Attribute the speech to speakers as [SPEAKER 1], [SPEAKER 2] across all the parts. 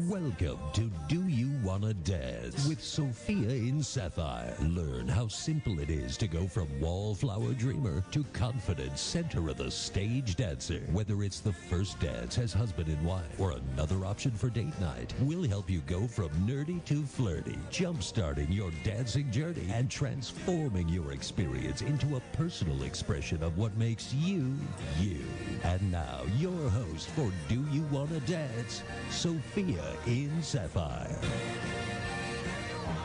[SPEAKER 1] Welcome to Do You Wanna Dance with Sophia in Sapphire. Learn how simple it is to go from wallflower dreamer to confident center of the stage dancer. Whether it's the first dance as husband and wife or another option for date night, we'll help you go from nerdy to flirty, jump-starting your dancing journey and transforming your experience into a personal expression of what makes you, you. And now, your host for Do You Wanna Dance, Sophia in Sapphire.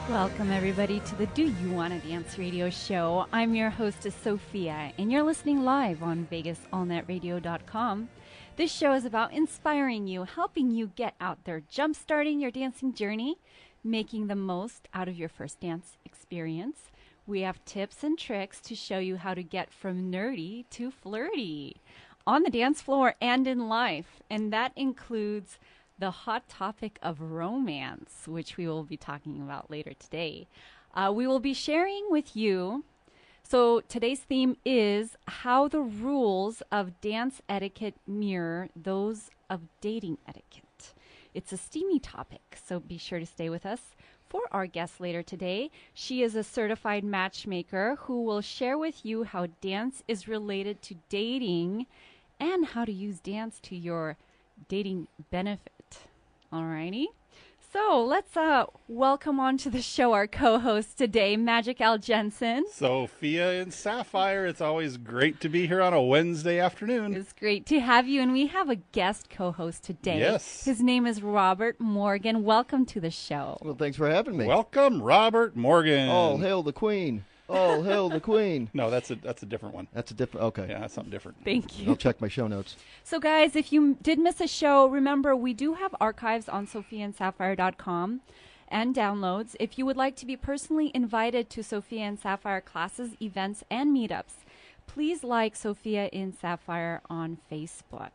[SPEAKER 2] Welcome, everybody, to the Do You Wanna Dance radio show. I'm your hostess, Sophia, and you're listening live on VegasAllNetRadio.com. This show is about inspiring you, helping you get out there, jump-starting your dancing journey, making the most out of your first dance experience. We have tips and tricks to show you how to get from nerdy to flirty on the dance floor and in life, and that includes the hot topic of romance, which we will be talking about later today. We will be sharing with you. So today's theme is how the rules of dance etiquette mirror those of dating etiquette. It's a steamy topic, so be sure to stay with us for our guest later today. She is a certified matchmaker who will share with you how dance is related to dating and how to use dance to your dating benefit. Alrighty. So let's welcome onto the show our co-host today, Magic Al Jensen.
[SPEAKER 3] Sophia and Sapphire, it's always great to be here on a Wednesday afternoon.
[SPEAKER 2] It's great to have you, and we have a guest co-host today.
[SPEAKER 3] Yes.
[SPEAKER 2] His name is Robert Morgan. Welcome to the show.
[SPEAKER 4] Well, thanks for having me.
[SPEAKER 3] Welcome, Robert Morgan.
[SPEAKER 4] All hail the Queen. All hail the Queen.
[SPEAKER 3] No, that's a different one.
[SPEAKER 4] That's a different, okay.
[SPEAKER 3] Yeah, that's something different.
[SPEAKER 2] Thank you.
[SPEAKER 4] I'll check my show notes.
[SPEAKER 2] So, guys, if you did miss a show, remember we do have archives on SophiaandSapphire.com and downloads. If you would like to be personally invited to Sophia and Sapphire classes, events, and meetups, please like Sophia in Sapphire on Facebook.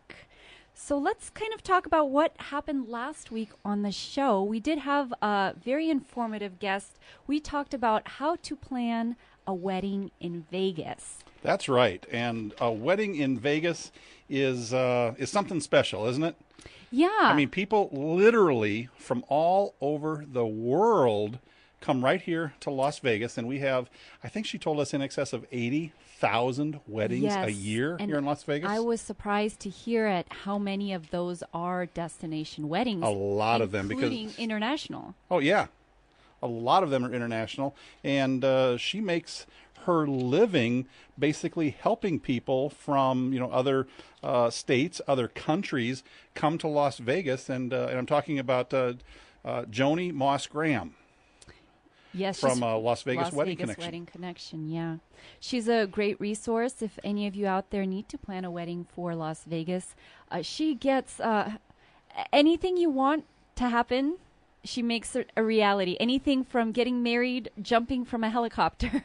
[SPEAKER 2] So let's kind of talk about what happened last week on the show. We did have a very informative guest. We talked about how to plan a wedding in Vegas.
[SPEAKER 3] That's right. And a wedding in Vegas is something special, isn't it?
[SPEAKER 2] Yeah.
[SPEAKER 3] I mean, people literally from all over the world come right here to Las Vegas, and we have, I think she told us, in excess of 80,000 weddings a year here in Las Vegas.
[SPEAKER 2] I was surprised to hear at how many of those are destination weddings.
[SPEAKER 3] A lot of them,
[SPEAKER 2] including international.
[SPEAKER 3] Oh, yeah. A lot of them are international, and she makes her living basically helping people from other states, other countries come to Las Vegas, and I'm talking about Joni Moss Graham.
[SPEAKER 2] Yes,
[SPEAKER 3] from Las Vegas Wedding
[SPEAKER 2] Connection. Yeah. She's a great resource if any of you out there need to plan a wedding for Las Vegas. She gets anything you want to happen. She makes it a reality. Anything from getting married, jumping from a helicopter,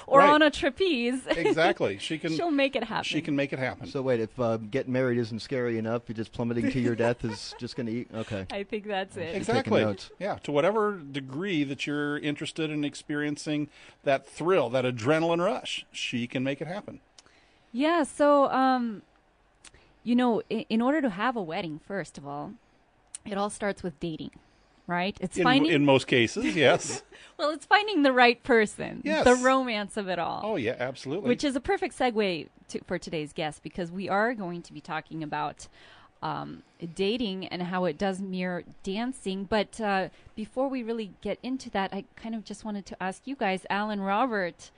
[SPEAKER 2] or on a trapeze.
[SPEAKER 3] Exactly.
[SPEAKER 2] She'll make it happen.
[SPEAKER 3] She can make it happen.
[SPEAKER 4] So wait, if getting married isn't scary enough, you're just plummeting to your death is just going to eat? Okay.
[SPEAKER 2] I think that's it.
[SPEAKER 3] Exactly. Yeah. To whatever degree that you're interested in experiencing that thrill, that adrenaline rush, she can make it happen.
[SPEAKER 2] Yeah. So, in order to have a wedding, first of all, it all starts with dating. Right? It's
[SPEAKER 3] in most cases, yes.
[SPEAKER 2] Well, it's finding the right person.
[SPEAKER 3] Yes.
[SPEAKER 2] The romance of it all.
[SPEAKER 3] Oh, yeah, absolutely.
[SPEAKER 2] Which is a perfect segue for today's guest, because we are going to be talking about dating and how it does mirror dancing. But before we really get into that, I kind of just wanted to ask you guys, Al and Robert,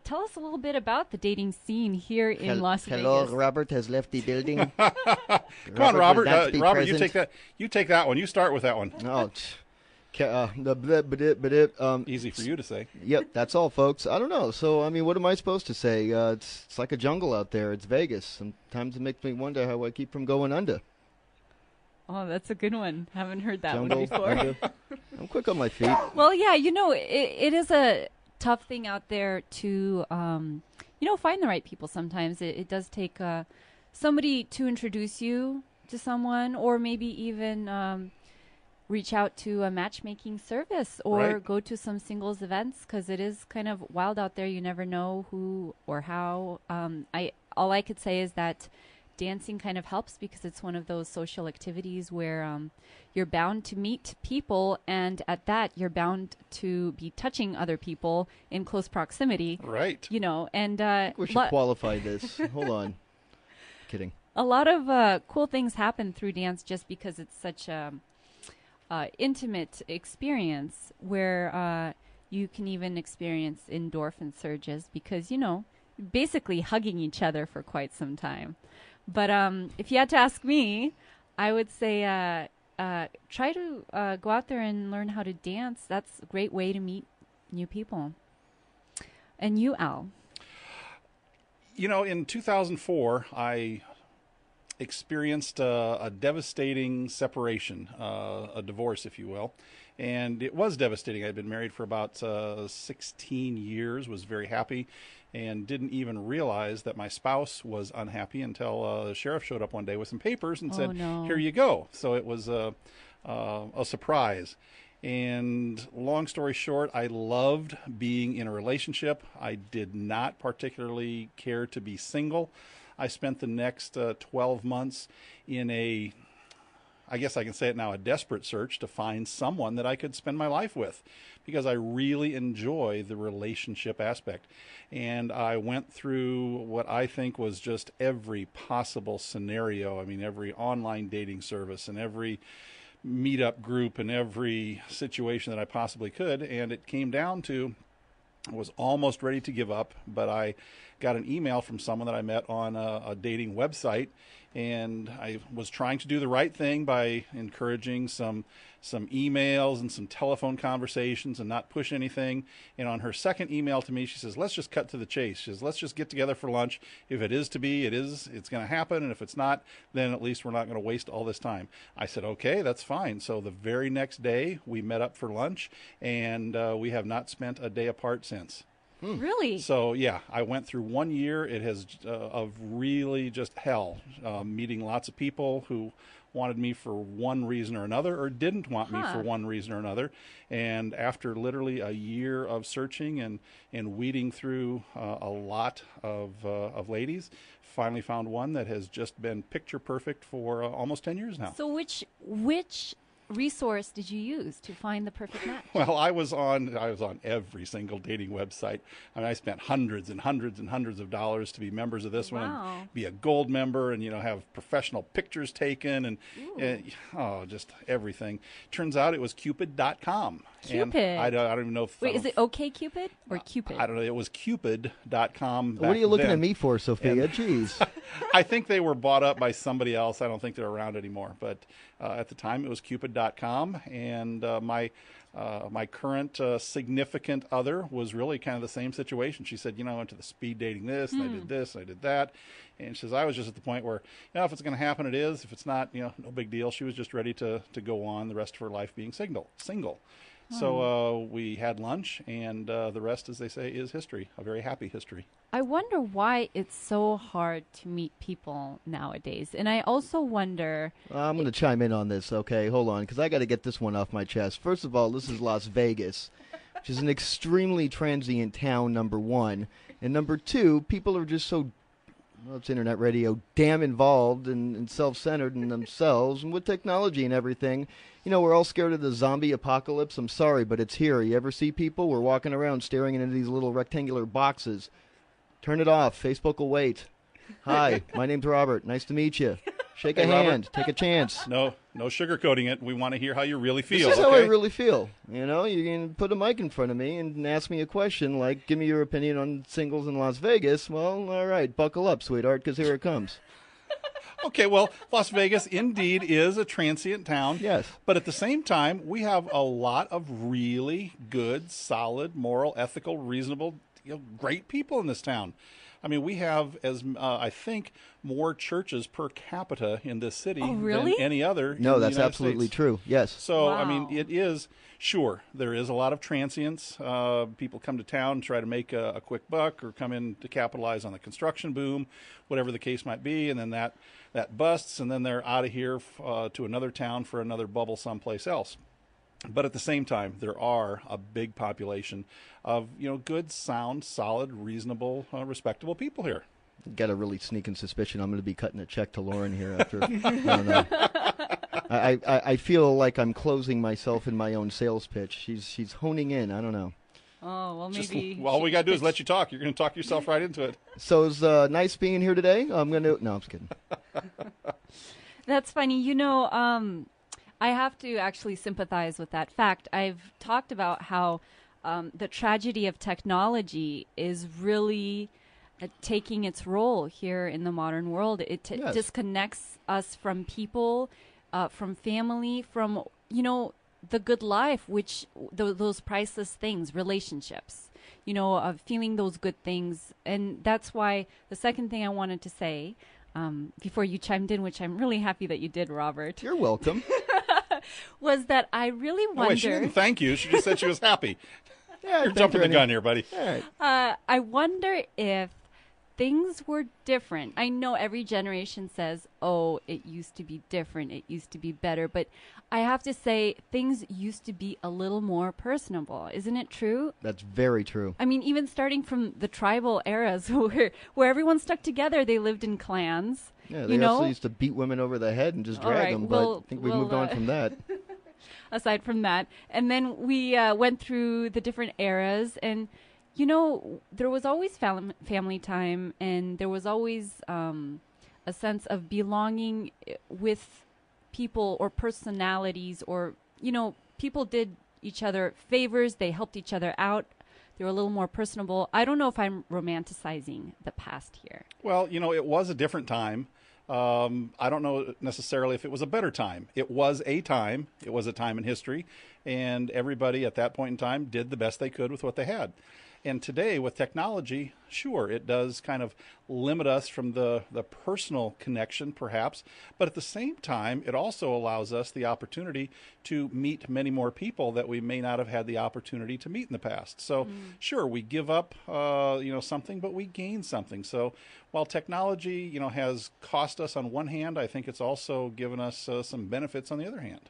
[SPEAKER 2] tell us a little bit about the dating scene here in Las Vegas.
[SPEAKER 4] Hello, Robert has left the building.
[SPEAKER 3] Come on, Robert. Robert, you take that. You take that one. You start with that one.
[SPEAKER 4] Oh,
[SPEAKER 3] easy for you to say.
[SPEAKER 4] Yep, that's all, folks. I don't know. So, I mean, what am I supposed to say? It's like a jungle out there. It's Vegas. Sometimes it makes me wonder how I keep from going under.
[SPEAKER 2] Oh, that's a good one. Haven't heard that
[SPEAKER 4] jungle,
[SPEAKER 2] one before.
[SPEAKER 4] I'm quick on my feet.
[SPEAKER 2] Well, yeah, it is a tough thing out there to, find the right people sometimes. It does take somebody to introduce you to someone, or maybe even reach out to a matchmaking service or go to some singles events, because it is kind of wild out there. You never know who or how. All I could say is that dancing kind of helps because it's one of those social activities where you're bound to meet people, and at that you're bound to be touching other people in close proximity.
[SPEAKER 3] Right.
[SPEAKER 2] You know, and
[SPEAKER 4] We should qualify this. Hold on. Kidding.
[SPEAKER 2] a lot of cool things happen through dance just because it's such a intimate experience where you can even experience endorphin surges because, you know, basically hugging each other for quite some time. But if you had to ask me, I would say try to go out there and learn how to dance. That's a great way to meet new people. And you, Al?
[SPEAKER 3] You know, in 2004, I experienced a devastating separation, a divorce, if you will. And it was devastating. I'd been married for about 16 years, was very happy, and didn't even realize that my spouse was unhappy until the sheriff showed up one day with some papers and said,
[SPEAKER 2] no.
[SPEAKER 3] "Here you go." So it was a surprise. And long story short, I loved being in a relationship. I did not particularly care to be single. I spent the next 12 months in I guess I can say it now, a desperate search to find someone that I could spend my life with, because I really enjoy the relationship aspect. And I went through what I think was just every possible scenario. I mean, every online dating service and every meetup group and every situation that I possibly could. And it came down to, I was almost ready to give up, but I got an email from someone that I met on a dating website, and I was trying to do the right thing by encouraging some emails and some telephone conversations and not push anything. And on her second email to me, she says, "Let's just cut to the chase." She says, "Let's just get together for lunch. If it is to be, it's going to happen. And if it's not, then at least we're not going to waste all this time." I said, "Okay, that's fine." So the very next day we met up for lunch, and we have not spent a day apart since.
[SPEAKER 2] Really?
[SPEAKER 3] So, yeah, I went through 1 year. It has of really just hell, meeting lots of people who wanted me for one reason or another, or didn't want me for one reason or another. And after literally a year of searching and weeding through a lot of ladies, finally found one that has just been picture perfect for almost 10 years now.
[SPEAKER 2] So which resource did you use to find the perfect match?
[SPEAKER 3] Well, I was on every single dating website. I mean, I spent hundreds and hundreds and hundreds of dollars to be members of this one, and be a gold member, and have professional pictures taken, and just everything. Turns out it was Cupid.com.
[SPEAKER 2] Cupid.
[SPEAKER 3] And I don't even know if
[SPEAKER 2] Wait, is it OkCupid or Cupid?
[SPEAKER 3] I don't know. It was Cupid.com.
[SPEAKER 4] What are you looking
[SPEAKER 3] then.
[SPEAKER 4] at me for, Sophia? Jeez.
[SPEAKER 3] I think they were bought up by somebody else. I don't think they're around anymore. But at the time, it was Cupid.com, and my current significant other was really kind of the same situation. She said, I went to the speed dating this, and I did this, and I did that. And she says, I was just at the point where, if it's going to happen, it is. If it's not, no big deal. She was just ready to go on the rest of her life being single. So we had lunch, and the rest, as they say, is history, a very happy history.
[SPEAKER 2] I wonder why it's so hard to meet people nowadays. And I also wonder...
[SPEAKER 4] I'm going to chime in on this, okay? Hold on, because I got to get this one off my chest. First of all, this is Las Vegas, which is an extremely transient town, number one. And number two, people are just so... Well, it's internet radio, damn involved and self-centered in themselves and with technology and everything. We're all scared of the zombie apocalypse. I'm sorry, but it's here. You ever see people? We're walking around staring into these little rectangular boxes. Turn it off. Facebook will wait. Hi, my name's Robert. Nice to meet you. Shake a hand.
[SPEAKER 3] Robert.
[SPEAKER 4] Take a chance.
[SPEAKER 3] No sugarcoating it. We want to hear how you really feel.
[SPEAKER 4] This is how I really feel. You can put a mic in front of me and ask me a question like, give me your opinion on singles in Las Vegas. Well, all right, buckle up, sweetheart, because here it comes.
[SPEAKER 3] Okay, well, Las Vegas indeed is a transient town.
[SPEAKER 4] Yes.
[SPEAKER 3] But at the same time, we have a lot of really good, solid, moral, ethical, reasonable, great people in this town. I mean, we have, I think, more churches per capita in this city than any other.
[SPEAKER 4] No, that's
[SPEAKER 3] United
[SPEAKER 4] absolutely
[SPEAKER 3] States.
[SPEAKER 4] true. Yes.
[SPEAKER 3] So,
[SPEAKER 2] wow.
[SPEAKER 3] I mean, it is, sure, there is a lot of transients. People come to town, try to make a quick buck, or come in to capitalize on the construction boom, whatever the case might be, and then that busts, and then they're out of here to another town for another bubble someplace else. But at the same time, there are a big population of, good, sound, solid, reasonable, respectable people here.
[SPEAKER 4] got a really sneaking suspicion I'm going to be cutting a check to Lauren here after. I don't know. I feel like I'm closing myself in my own sales pitch. She's honing in. I don't know.
[SPEAKER 2] Oh, well, maybe.
[SPEAKER 3] All we got to do is let you talk. You're going to talk yourself right into it.
[SPEAKER 4] So it's nice being here today. No, I'm just kidding.
[SPEAKER 2] That's funny. You know, I have to actually sympathize with that fact. I've talked about how the tragedy of technology is really taking its role here in the modern world. It
[SPEAKER 4] Yes.
[SPEAKER 2] disconnects us from people, from family, from, you know, the good life, which those priceless things, relationships, you know, feeling those good things. And that's why the second thing I wanted to say before you chimed in, which I'm really happy that you did, Robert,
[SPEAKER 4] You're welcome.
[SPEAKER 2] was that I really
[SPEAKER 3] Oh,
[SPEAKER 2] wonder.
[SPEAKER 3] wait, she didn't thank you. She just said she was happy.
[SPEAKER 4] Yeah,
[SPEAKER 3] You're jumping the gun here, buddy.
[SPEAKER 4] All right.
[SPEAKER 2] I wonder if things were different. I know every generation says, oh, it used to be different, it used to be better, but I have to say things used to be a little more personable. Isn't it true?
[SPEAKER 4] That's very true.
[SPEAKER 2] I mean, even starting from the tribal eras where everyone stuck together, they lived in clans.
[SPEAKER 4] Yeah, they
[SPEAKER 2] you know?
[SPEAKER 4] also used to beat women over the head and just
[SPEAKER 2] All
[SPEAKER 4] drag
[SPEAKER 2] right,
[SPEAKER 4] them, but
[SPEAKER 2] we'll-
[SPEAKER 4] I think we've
[SPEAKER 2] we'll,
[SPEAKER 4] moved on from that.
[SPEAKER 2] Aside from that. And then we went through the different eras, and you know, there was always family time, and there was always a sense of belonging with people or personalities, or, you know, people did each other favors, they helped each other out, they were a little more personable. I don't know if I'm romanticizing the past here.
[SPEAKER 3] Well, you know, it was a different time. I don't know necessarily if it was a better time. It was a time. It was a time in history, and everybody at that point in time did the best they could with what they had. And today, with technology, sure, it does kind of limit us from the personal connection, perhaps. But at the same time, it also allows us the opportunity to meet many more people that we may not have had the opportunity to meet in the past. So, sure, we give up, something, but we gain something. So, while technology, has cost us on one hand, I think it's also given us some benefits on the other hand.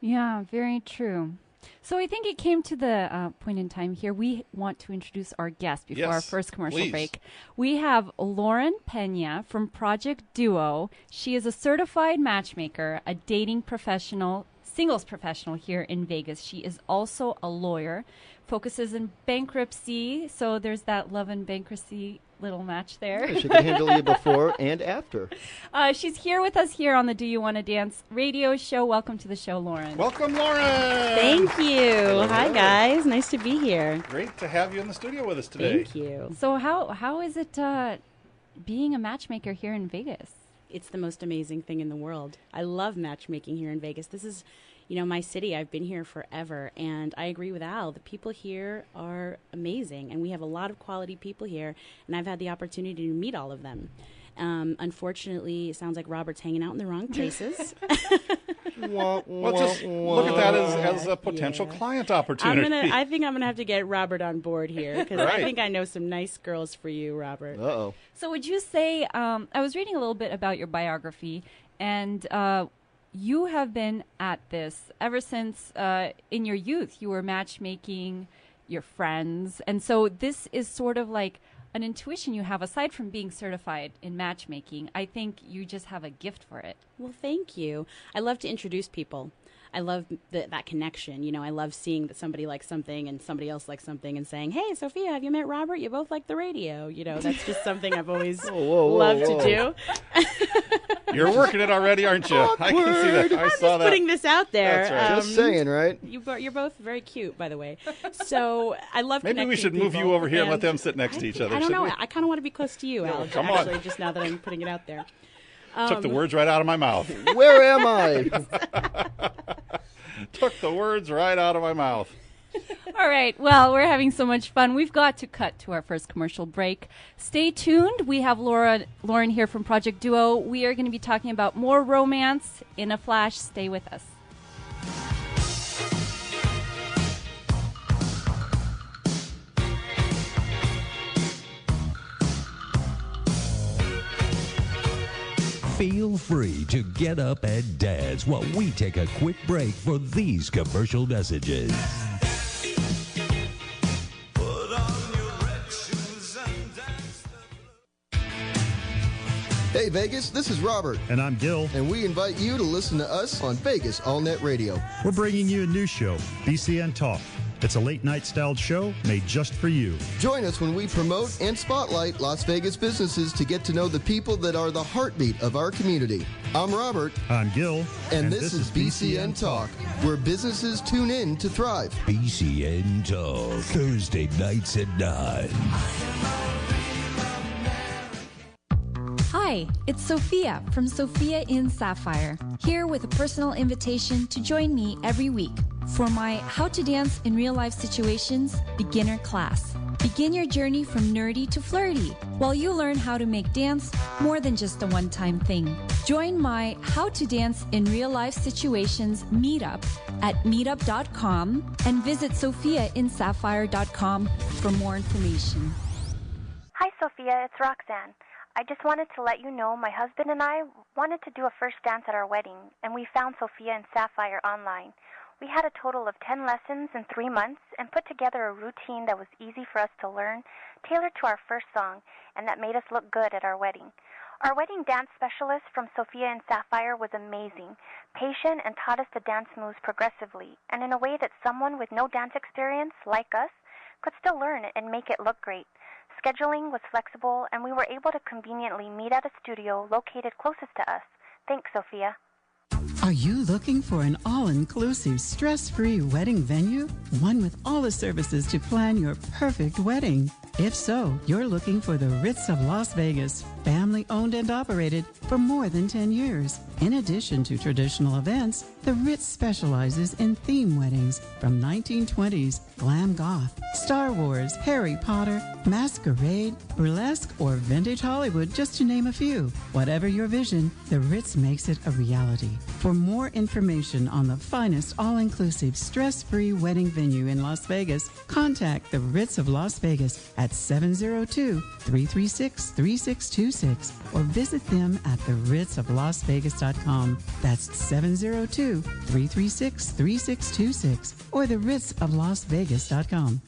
[SPEAKER 2] Yeah, very true. So I think it came to the point in time here. We want to introduce our guest before our
[SPEAKER 3] Yes,
[SPEAKER 2] first commercial
[SPEAKER 3] please.
[SPEAKER 2] break. We have Lauren Pena from Project Duo. She is a certified matchmaker, a dating professional, singles professional here in Vegas. She is also a lawyer, focuses in bankruptcy. So there's that love and bankruptcy little match there.
[SPEAKER 4] Yeah, she can handle you before and after.
[SPEAKER 2] She's here with us here on the Do You Want to Dance radio show. Welcome to the show, Lauren.
[SPEAKER 3] Welcome, Lauren!
[SPEAKER 5] Thank you. Hi, guys. Nice to be here.
[SPEAKER 3] Great to have you in the studio with us today.
[SPEAKER 5] Thank you.
[SPEAKER 2] So how is it being a matchmaker here in Vegas?
[SPEAKER 5] It's the most amazing thing in the world. I love matchmaking here in Vegas. This is, my city. I've been here forever, and I agree with Al. The people here are amazing, and we have a lot of quality people here, and I've had the opportunity to meet all of them. Unfortunately, it sounds like Robert's hanging out in the wrong places.
[SPEAKER 3] Well, just look at that as a potential client opportunity.
[SPEAKER 5] I think I'm gonna have to get Robert on board here, because I
[SPEAKER 3] Right.
[SPEAKER 5] think I know some nice girls for you, Robert.
[SPEAKER 4] Uh-oh.
[SPEAKER 2] So would you say, I was reading a little bit about your biography, and you have been at this ever since in your youth. You were matchmaking your friends, and so this is sort of like an intuition you have aside from being certified in matchmaking. I think you just have a gift for it.
[SPEAKER 5] Well, thank you. I love to introduce people. I love that connection. I love seeing that somebody likes something and somebody else likes something and saying, hey, Sophia, have you met Robert? You both like the radio. That's just something I've always loved to do.
[SPEAKER 3] You're working it already, aren't you? I can see that. I saw that.
[SPEAKER 5] Putting this out there.
[SPEAKER 3] That's right.
[SPEAKER 4] Just saying, right?
[SPEAKER 5] You're both very cute, by the way. So I love
[SPEAKER 3] Maybe we
[SPEAKER 5] connecting
[SPEAKER 3] should move you
[SPEAKER 5] people,
[SPEAKER 3] over here and let
[SPEAKER 5] and
[SPEAKER 3] them sit next to each other.
[SPEAKER 5] I don't
[SPEAKER 3] shouldn't
[SPEAKER 5] know.
[SPEAKER 3] we?
[SPEAKER 5] I kind of want to be close to you, Al.
[SPEAKER 3] come on.
[SPEAKER 5] Actually, just now that I'm putting it out there.
[SPEAKER 3] Took the words right out of my mouth.
[SPEAKER 4] Where am I?
[SPEAKER 3] Took the words right out of my mouth.
[SPEAKER 2] All right. Well, we're having so much fun. We've got to cut to our first commercial break. Stay tuned. We have Lauren here from Project Duo. We are going to be talking about more romance in a flash. Stay with us.
[SPEAKER 1] Feel free to get up and dance while we take a quick break for these commercial messages.
[SPEAKER 4] Hey Vegas, this is Robert.
[SPEAKER 6] And I'm Gil.
[SPEAKER 4] And we invite you to listen to us on Vegas AllNet Radio.
[SPEAKER 6] We're bringing you a new show, BCN Talk. It's a late-night styled show made just for you.
[SPEAKER 4] Join us when we promote and spotlight Las Vegas businesses to get to know the people that are the heartbeat of our community. I'm Robert.
[SPEAKER 6] I'm Gil.
[SPEAKER 4] And this is BCN Talk, where businesses tune in to thrive.
[SPEAKER 1] BCN Talk, Thursday nights at 9.
[SPEAKER 2] Hi, it's Sophia from Sophia in Sapphire, here with a personal invitation to join me every week for my How to Dance in Real Life Situations beginner class. Begin your journey from nerdy to flirty while you learn how to make dance more than just a one-time thing. Join my How to Dance in Real Life Situations meetup at meetup.com and visit sophiainsapphire.com for more information.
[SPEAKER 7] Hi, Sophia. It's Roxanne. I just wanted to let you know my husband and I wanted to do a first dance at our wedding, and we found Sophia and Sapphire online. We had a total of 10 lessons in 3 months and put together a routine that was easy for us to learn, tailored to our first song, and that made us look good at our wedding. Our wedding dance specialist from Sophia and Sapphire was amazing, patient, and taught us the dance moves progressively, and in a way that someone with no dance experience, like us, could still learn it and make it look great. Scheduling was flexible, and we were able to conveniently meet at a studio located closest to us. Thanks, Sophia.
[SPEAKER 8] Are you looking for an all-inclusive, stress-free wedding venue? One with all the services to plan your perfect wedding. If so, you're looking for the Ritz of Las Vegas, family-owned and operated for more than 10 years. In addition to traditional events, the Ritz specializes in theme weddings from 1920s, glam goth, Star Wars, Harry Potter, masquerade, burlesque, or vintage Hollywood, just to name a few. Whatever your vision, the Ritz makes it a reality. For more information on the finest all-inclusive, stress-free wedding venue in Las Vegas, contact the Ritz of Las Vegas at 702-336-3626 or visit them at theritzoflasvegas.com. That's 702-336-3626 or theritzoflasvegas.com.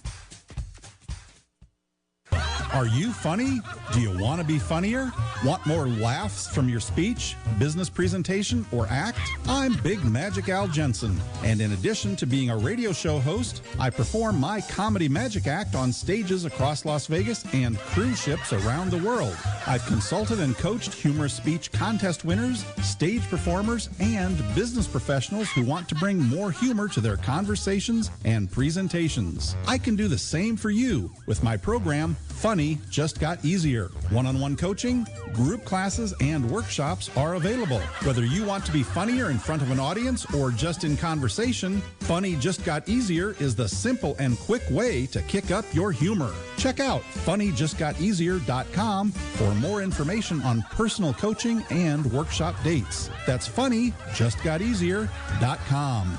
[SPEAKER 3] Are you funny? Do you want to be funnier? Want more laughs from your speech, business presentation, or act? I'm Big Magic Al Jensen, and in addition to being a radio show host, I perform my comedy magic act on stages across Las Vegas and cruise ships around the world. I've consulted and coached humorous speech contest winners, stage performers, and business professionals who want to bring more humor to their conversations and presentations. I can do the same for you with my program, Funny Just Got Easier. One-on-one coaching, group classes, and workshops are available. Whether you want to be funnier in front of an audience or just in conversation, Funny Just Got Easier is the simple and quick way to kick up your humor. Check out funnyjustgoteasier.com for more information on personal coaching and workshop dates. That's funnyjustgoteasier.com.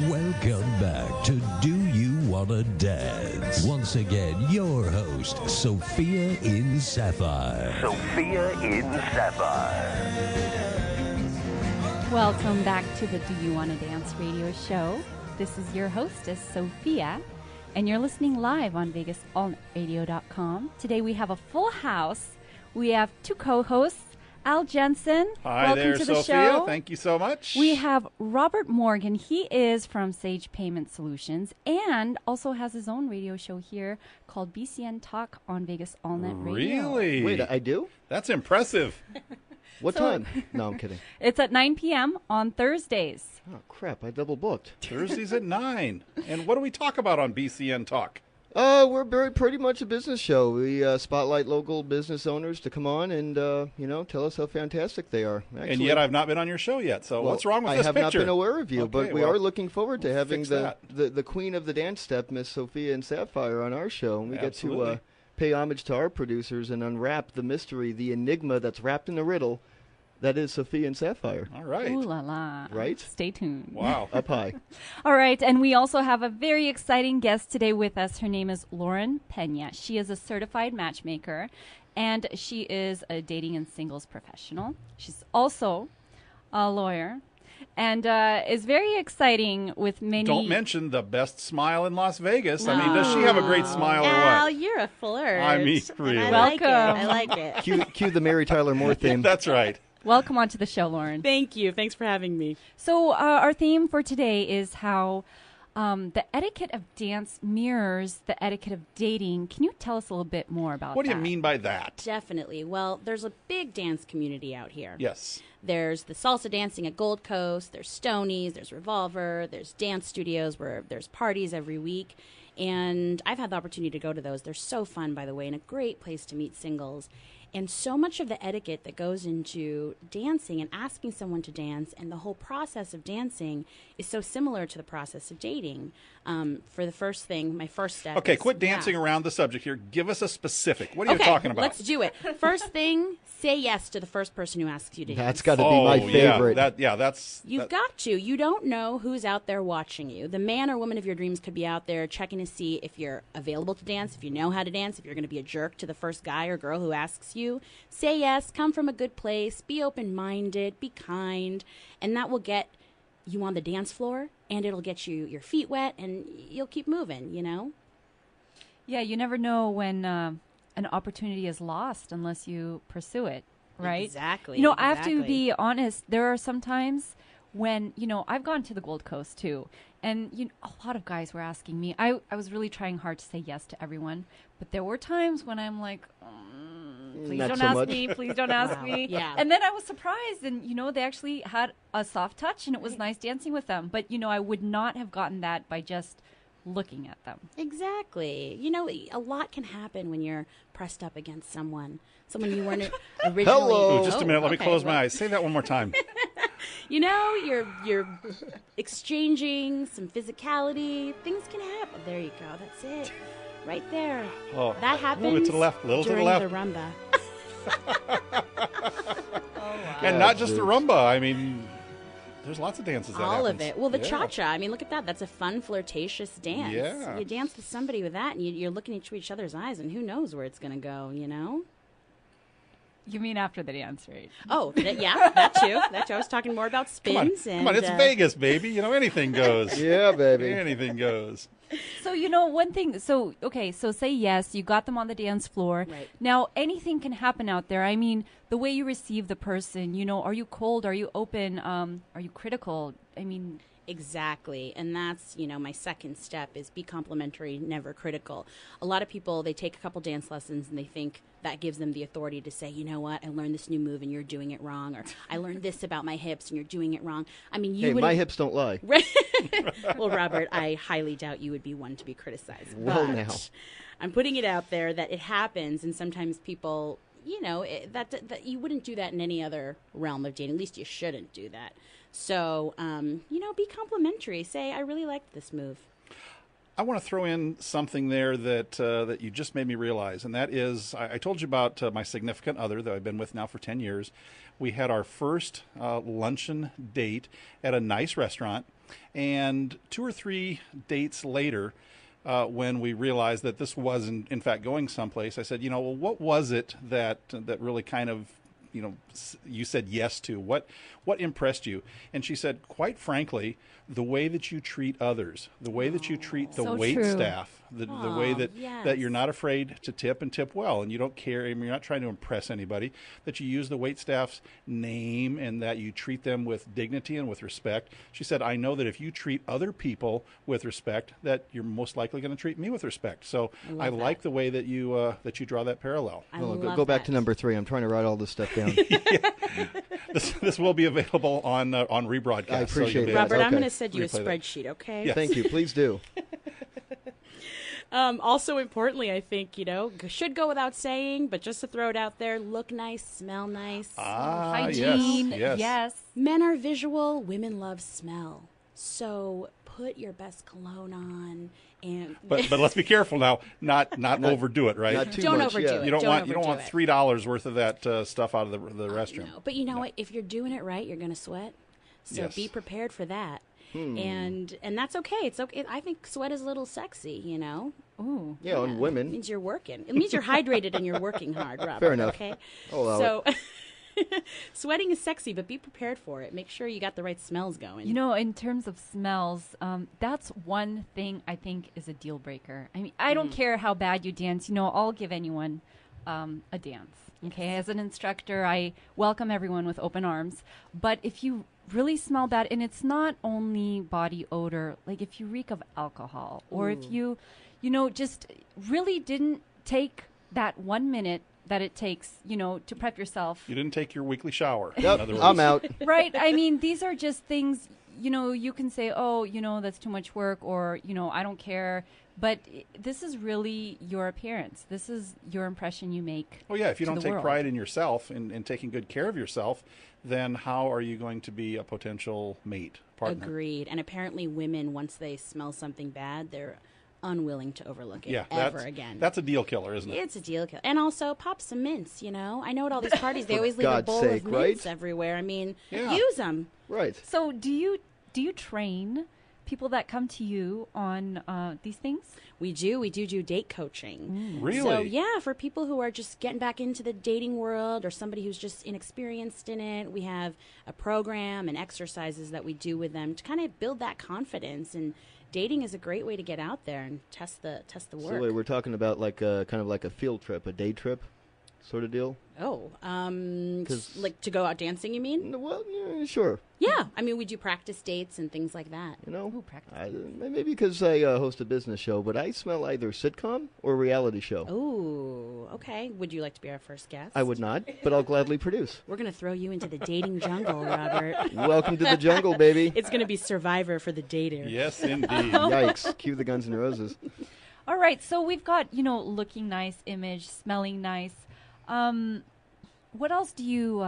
[SPEAKER 1] Welcome back to Do You Wanna Dance? Once again, your host, Sophia in Sapphire.
[SPEAKER 9] Sophia in Sapphire.
[SPEAKER 2] Welcome back to the Do You Wanna Dance radio show. This is your hostess, Sophia, and you're listening live on VegasAllNetRadio.com. Today we have a full house. We have two co-hosts, Al Jensen.
[SPEAKER 3] Hi
[SPEAKER 2] welcome
[SPEAKER 3] there,
[SPEAKER 2] to the
[SPEAKER 3] Sophia.
[SPEAKER 2] show.
[SPEAKER 3] Thank you so much.
[SPEAKER 2] We have Robert Morgan. He is from Sage Payment Solutions and also has his own radio show here called BCN Talk on Vegas AllNet Radio.
[SPEAKER 3] Really?
[SPEAKER 4] Wait, I do?
[SPEAKER 3] That's impressive.
[SPEAKER 4] What time? No, I'm kidding.
[SPEAKER 2] It's at 9 p.m. on Thursdays.
[SPEAKER 4] Oh, crap. I double booked.
[SPEAKER 3] Thursdays at 9. And what do we talk about on BCN Talk?
[SPEAKER 4] We're pretty much a business show. We spotlight local business owners to come on and, tell us how fantastic they are. Actually,
[SPEAKER 3] And yet I've not been on your show yet, so what's wrong with this
[SPEAKER 4] picture? I have
[SPEAKER 3] picture?
[SPEAKER 4] not been aware of you,
[SPEAKER 3] Okay,
[SPEAKER 4] but we
[SPEAKER 3] well,
[SPEAKER 4] are looking forward to having
[SPEAKER 3] fix
[SPEAKER 4] the queen of the dance step, Miss Sophia and Sapphire, on our show. And we
[SPEAKER 3] Absolutely.
[SPEAKER 4] get to pay homage to our producers and unwrap the mystery, the enigma that's wrapped in the riddle that is Sophia and Sapphire.
[SPEAKER 3] All right.
[SPEAKER 2] Ooh la la.
[SPEAKER 4] Right?
[SPEAKER 2] Stay tuned.
[SPEAKER 3] Wow.
[SPEAKER 4] Up high.
[SPEAKER 2] All right, and we also have a very exciting guest today with us. Her name is Lauren Pena. She is a certified matchmaker, and she is a dating and singles professional. She's also a lawyer, and is very exciting with many.
[SPEAKER 3] Don't mention the best smile in Las Vegas. I mean, does she have a great smile or
[SPEAKER 5] Al,
[SPEAKER 3] what?
[SPEAKER 5] you're a flirt.
[SPEAKER 3] I mean, really.
[SPEAKER 5] I
[SPEAKER 2] Welcome.
[SPEAKER 5] I like it.
[SPEAKER 4] Cue the Mary Tyler Moore theme.
[SPEAKER 3] That's right.
[SPEAKER 2] Welcome onto the show, Lauren.
[SPEAKER 5] Thank you. Thanks for having me.
[SPEAKER 2] So our theme for today is how the etiquette of dance mirrors the etiquette of dating. Can you tell us a little bit more about that?
[SPEAKER 3] What do you mean by that?
[SPEAKER 5] Definitely. Well, there's a big dance community out here.
[SPEAKER 3] Yes.
[SPEAKER 5] There's the salsa dancing at Gold Coast. There's Stoney's. There's Revolver. There's dance studios where there's parties every week. And I've had the opportunity to go to those. They're so fun, by the way, and a great place to meet singles. And so much of the etiquette that goes into dancing and asking someone to dance and the whole process of dancing is so similar to the process of dating. For the first thing, my first step
[SPEAKER 3] Okay,
[SPEAKER 5] is,
[SPEAKER 3] quit dancing around the subject here. Give us a specific. What are you
[SPEAKER 5] Okay,
[SPEAKER 3] talking about?
[SPEAKER 5] let's do it. First thing, say yes to the first person who asks you to dance.
[SPEAKER 4] That's got to be my favorite.
[SPEAKER 5] You've got to. You don't know who's out there watching you. The man or woman of your dreams could be out there checking to see if you're available to dance, if you know how to dance, if you're going to be a jerk to the first guy or girl who asks you. Say yes, come from a good place, be open-minded, be kind, and that will get you on the dance floor, and it'll get you your feet wet, and you'll keep moving, you know?
[SPEAKER 2] Yeah, you never know when an opportunity is lost unless you pursue it, right?
[SPEAKER 5] Exactly.
[SPEAKER 2] You know, I have to be honest. There are some times when, you know, I've gone to the Gold Coast too, and a lot of guys were asking me. I was really trying hard to say yes to everyone, but there were times when I'm like, please
[SPEAKER 4] Not
[SPEAKER 2] don't
[SPEAKER 4] so
[SPEAKER 2] ask
[SPEAKER 4] much.
[SPEAKER 2] me, please don't ask me.
[SPEAKER 5] Yeah.
[SPEAKER 2] And then I was surprised, and they actually had a soft touch, and it was nice dancing with them. But I would not have gotten that by just looking at them.
[SPEAKER 5] Exactly. You know, a lot can happen when you're pressed up against someone you weren't originally.
[SPEAKER 4] Hello.
[SPEAKER 3] Ooh, just a minute. Let me close my eyes. Say that one more time.
[SPEAKER 5] You know, you're exchanging some physicality. Things can happen. There you go. That's it. Right there.
[SPEAKER 3] Oh,
[SPEAKER 5] that happens.
[SPEAKER 3] A little bit to the left. A little to the
[SPEAKER 5] during
[SPEAKER 3] left.
[SPEAKER 5] the rumba.
[SPEAKER 3] And not just the rumba. I mean, there's lots of dances that
[SPEAKER 5] All
[SPEAKER 3] happens.
[SPEAKER 5] of it. Well, the
[SPEAKER 3] Yeah.
[SPEAKER 5] cha-cha. I mean, look at that. That's a fun, flirtatious dance.
[SPEAKER 3] Yeah.
[SPEAKER 5] You dance with somebody with that, and you're looking into each other's eyes, and who knows where it's going to go, you know?
[SPEAKER 2] You mean after the dance, right?
[SPEAKER 5] Oh, yeah, that too. That too. I was talking more about spins.
[SPEAKER 3] Come on, it's Vegas, baby. Anything goes.
[SPEAKER 4] Yeah, baby.
[SPEAKER 3] Anything goes.
[SPEAKER 2] So, one thing. So, okay, so say yes, you got them on the dance floor.
[SPEAKER 5] Right.
[SPEAKER 2] Now, anything can happen out there. I mean, the way you receive the person, are you cold? Are you open? Are you critical? I mean...
[SPEAKER 5] Exactly. And that's, my second step is be complimentary, never critical. A lot of people, they take a couple dance lessons and they think that gives them the authority to say, you know what, I learned this new move and you're doing it wrong. Or I learned this about my hips and you're doing it wrong. I mean,
[SPEAKER 4] Hey, my hips don't lie.
[SPEAKER 5] Well, Robert, I highly doubt you would be one to be criticized.
[SPEAKER 4] Well,
[SPEAKER 5] but
[SPEAKER 4] now.
[SPEAKER 5] I'm putting it out there that it happens, and sometimes people, that you wouldn't do that in any other realm of dating. At least you shouldn't do that. So, be complimentary. Say, I really liked this move.
[SPEAKER 3] I want to throw in something there that you just made me realize, and that is, I told you about my significant other that I've been with now for 10 years. We had our first luncheon date at a nice restaurant, and 2 or 3 dates later, when we realized that this was in fact going someplace, I said, well, what was it that really kind of, you said yes to? What impressed you? And she said, quite frankly, the way that you treat others, the way that you treat the
[SPEAKER 2] So
[SPEAKER 3] wait
[SPEAKER 2] true.
[SPEAKER 3] staff, the way that
[SPEAKER 5] yes.
[SPEAKER 3] you're not afraid to tip and tip well, and you don't care, and you're not trying to impress anybody, that you use the wait staff's name and that you treat them with dignity and with respect. She said, I know that if you treat other people with respect, that you're most likely going to treat me with respect. So I like the way that you draw that parallel.
[SPEAKER 5] I
[SPEAKER 4] Well,
[SPEAKER 5] love
[SPEAKER 4] go back
[SPEAKER 5] that.
[SPEAKER 4] to number 3. I'm trying to write all this stuff down.
[SPEAKER 3] This will be available on rebroadcast.
[SPEAKER 4] I appreciate
[SPEAKER 3] you'll be
[SPEAKER 4] that.
[SPEAKER 5] Robert,
[SPEAKER 3] able
[SPEAKER 5] I'm
[SPEAKER 4] Okay.
[SPEAKER 5] going to send you a
[SPEAKER 3] Replay that.
[SPEAKER 5] spreadsheet, okay?
[SPEAKER 3] Yes.
[SPEAKER 4] Thank you. Please do.
[SPEAKER 5] Also importantly, I think, should go without saying, but just to throw it out there, look nice, smell nice.
[SPEAKER 2] Hygiene, yes.
[SPEAKER 5] Men are visual, women love smell. So put your best cologne on and
[SPEAKER 3] But let's be careful now, not overdo it, right?
[SPEAKER 4] Not too
[SPEAKER 5] Don't
[SPEAKER 4] much.
[SPEAKER 5] overdo
[SPEAKER 4] yeah.
[SPEAKER 5] it.
[SPEAKER 3] You don't want
[SPEAKER 5] overdo it.
[SPEAKER 3] $3 worth of that stuff out of the restroom.
[SPEAKER 5] No, but you know what? If you're doing it right, you're going to sweat. So
[SPEAKER 3] Yes.
[SPEAKER 5] be prepared for that. And that's okay. It's okay. I think sweat is a little sexy,
[SPEAKER 2] Ooh.
[SPEAKER 4] Yeah, on
[SPEAKER 5] It
[SPEAKER 4] women.
[SPEAKER 5] means you're working. It means you're hydrated and you're working hard, Robert.
[SPEAKER 4] Fair enough.
[SPEAKER 5] Okay.
[SPEAKER 4] I'll allow
[SPEAKER 5] So Sweating is sexy, but be prepared for it. Make sure you got the right smells going.
[SPEAKER 2] You know, in terms of smells, that's one thing I think is a deal breaker. I mean, I don't care how bad you dance. You know, I'll give anyone a dance. Okay, as an instructor, I welcome everyone with open arms. But if you really smell bad, and it's not only body odor, like if you reek of alcohol, or if you know, just really didn't take that 1 minute that it takes, you know, to prep yourself.
[SPEAKER 3] You didn't take your weekly shower.
[SPEAKER 4] Yep,
[SPEAKER 3] in other words.
[SPEAKER 4] I'm out.
[SPEAKER 2] Right. I mean, these are just things, you know, you can say, oh, you know, that's too much work, or, you know, I don't care. But this is really your appearance. This is your impression you make.
[SPEAKER 3] Oh, yeah. If you
[SPEAKER 2] to
[SPEAKER 3] don't
[SPEAKER 2] the
[SPEAKER 3] take
[SPEAKER 2] world.
[SPEAKER 3] pride in yourself and taking good care of yourself, then how are you going to be a potential mate, partner?
[SPEAKER 5] Agreed. And apparently women, once they smell something bad, they're unwilling to overlook it ever again.
[SPEAKER 3] That's a deal killer, isn't it?
[SPEAKER 5] It's a deal killer. And also, pop some mints, you know? I know at all these parties, they always leave a
[SPEAKER 4] God's
[SPEAKER 5] bowl
[SPEAKER 4] sake,
[SPEAKER 5] of mints
[SPEAKER 4] right?
[SPEAKER 5] everywhere. I mean,
[SPEAKER 3] Yeah.
[SPEAKER 5] use them.
[SPEAKER 4] Right.
[SPEAKER 2] So do you train people that come to you on these things?
[SPEAKER 5] We do date coaching.
[SPEAKER 3] Really?
[SPEAKER 5] So yeah, for people who are just getting back into the dating world or somebody who's just inexperienced in it, we have a program and exercises that we do with them to kind of build that confidence. And dating is a great way to get out there and test the work.
[SPEAKER 4] So wait, we're talking about like kind of like a field trip, a day trip sort of deal?
[SPEAKER 5] Oh,
[SPEAKER 4] 'Cause-
[SPEAKER 5] like to go out dancing, you mean?
[SPEAKER 4] Well, yeah, sure.
[SPEAKER 5] Yeah, I mean, we do practice dates and things like that.
[SPEAKER 4] You know,
[SPEAKER 2] Ooh, practice.
[SPEAKER 4] maybe because I host a business show, but I smell either sitcom or reality show.
[SPEAKER 5] Oh, okay. Would you like to be our first guest?
[SPEAKER 4] I would not, but I'll gladly produce.
[SPEAKER 5] We're going to throw you into the dating jungle, Robert.
[SPEAKER 4] Welcome to the jungle, baby.
[SPEAKER 5] It's going to be Survivor for the dater.
[SPEAKER 3] Yes, indeed.
[SPEAKER 4] Yikes. Cue the Guns N' Roses.
[SPEAKER 2] All right, so we've got, you know, looking nice, image, smelling nice. What else do you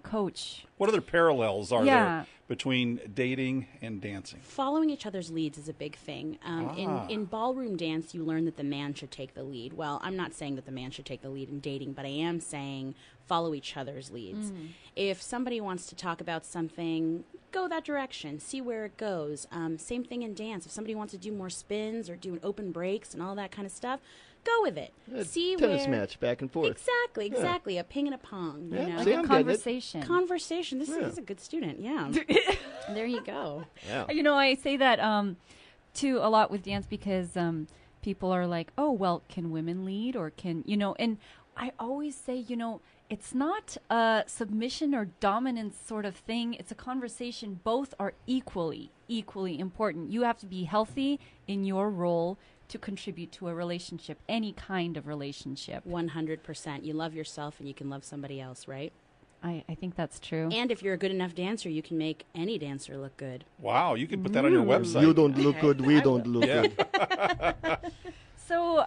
[SPEAKER 2] coach?
[SPEAKER 3] What other parallels are
[SPEAKER 2] Yeah.
[SPEAKER 3] there between dating and dancing?
[SPEAKER 5] Following each other's leads is a big thing. In ballroom dance, you learn that the man should take the lead. Well, I'm not saying that the man should take the lead in dating, but I am saying follow each other's leads. If somebody wants to talk about something, go that direction. See where it goes. Same thing in dance. If somebody wants to do more spins or do an open breaks and all that kind of stuff, go with it. See
[SPEAKER 4] Tennis
[SPEAKER 5] where...
[SPEAKER 4] match, back and forth.
[SPEAKER 5] Exactly. A ping and a pong.
[SPEAKER 4] Yeah,
[SPEAKER 5] You know?
[SPEAKER 2] Like
[SPEAKER 4] See,
[SPEAKER 2] a
[SPEAKER 4] I'm getting it.
[SPEAKER 2] conversation.
[SPEAKER 5] Conversation. This
[SPEAKER 4] Yeah.
[SPEAKER 5] is a good student. Yeah. There you go.
[SPEAKER 4] Yeah.
[SPEAKER 2] You know, I say that to a lot with dance because people are like, oh, well, can women lead or can, you know, and I always say, you know, it's not a submission or dominance sort of thing. It's a conversation. Both are equally important. You have to be healthy in your role to contribute to a relationship, any kind of relationship.
[SPEAKER 5] 100%. You love yourself and you can love somebody else, right?
[SPEAKER 2] I think that's true.
[SPEAKER 5] And if you're a good enough dancer, you can make any dancer look good.
[SPEAKER 3] Wow, you could put that on your website.
[SPEAKER 4] You don't look good, we don't look
[SPEAKER 3] Yeah.
[SPEAKER 4] good.
[SPEAKER 2] So,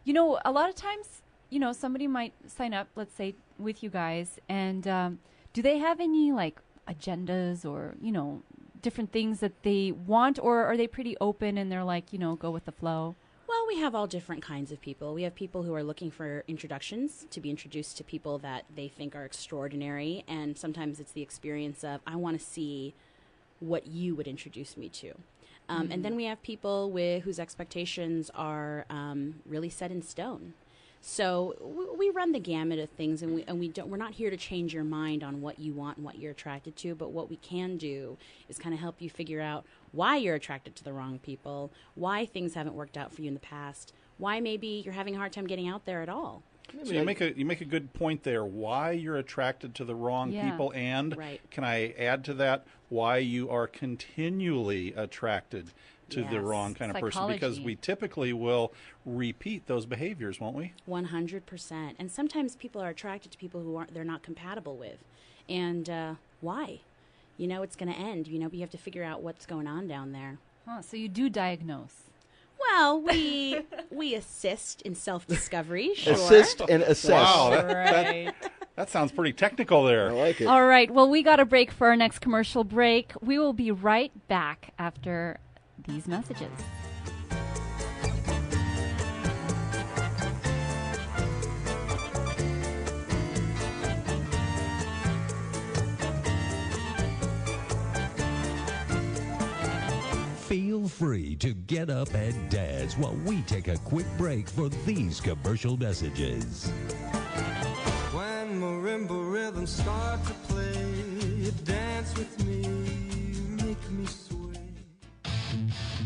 [SPEAKER 2] you know, a lot of times, you know, somebody might sign up, let's say, with you guys, and do they have any, like, agendas or, you know, different things that they want, or are they pretty open and they're like, you know, go with the flow?
[SPEAKER 5] Well, we have all different kinds of people. We have people who are looking for introductions, to be introduced to people that they think are extraordinary, and sometimes it's the experience of, I want to see what you would introduce me to. And then we have people whose expectations are really set in stone. So we run the gamut of things, and we're not here to change your mind on what you want and what you're attracted to, but what we can do is kind of help you figure out why you're attracted to the wrong people, why things haven't worked out for you in the past, why maybe you're having a hard time getting out there at all.
[SPEAKER 3] So you make a good point there. Why you're attracted to the wrong
[SPEAKER 2] Yeah.
[SPEAKER 3] people, and
[SPEAKER 5] Right.
[SPEAKER 3] can I add to that why you are continually attracted to the
[SPEAKER 5] Yes.
[SPEAKER 3] wrong kind of person? Because
[SPEAKER 2] Psychology.
[SPEAKER 3] we typically will repeat those behaviors, won't we?
[SPEAKER 5] 100%. And sometimes people are attracted to people who they're not compatible with. And why? You know, it's going to end. You know, but you have to figure out what's going on down there.
[SPEAKER 2] Huh, so you do diagnose.
[SPEAKER 5] Well, we assist in self-discovery, sure.
[SPEAKER 4] Assist and assess.
[SPEAKER 3] Wow,
[SPEAKER 2] Right.
[SPEAKER 3] that sounds pretty technical
[SPEAKER 4] I
[SPEAKER 3] there.
[SPEAKER 4] like it.
[SPEAKER 2] All right. Well, we got a break for our next commercial break. We will be right back after these messages.
[SPEAKER 1] Feel free to get up and dance while we take a quick break for these commercial messages.
[SPEAKER 10] When Maria marimba rhythm start to play, dance with me, make me sway.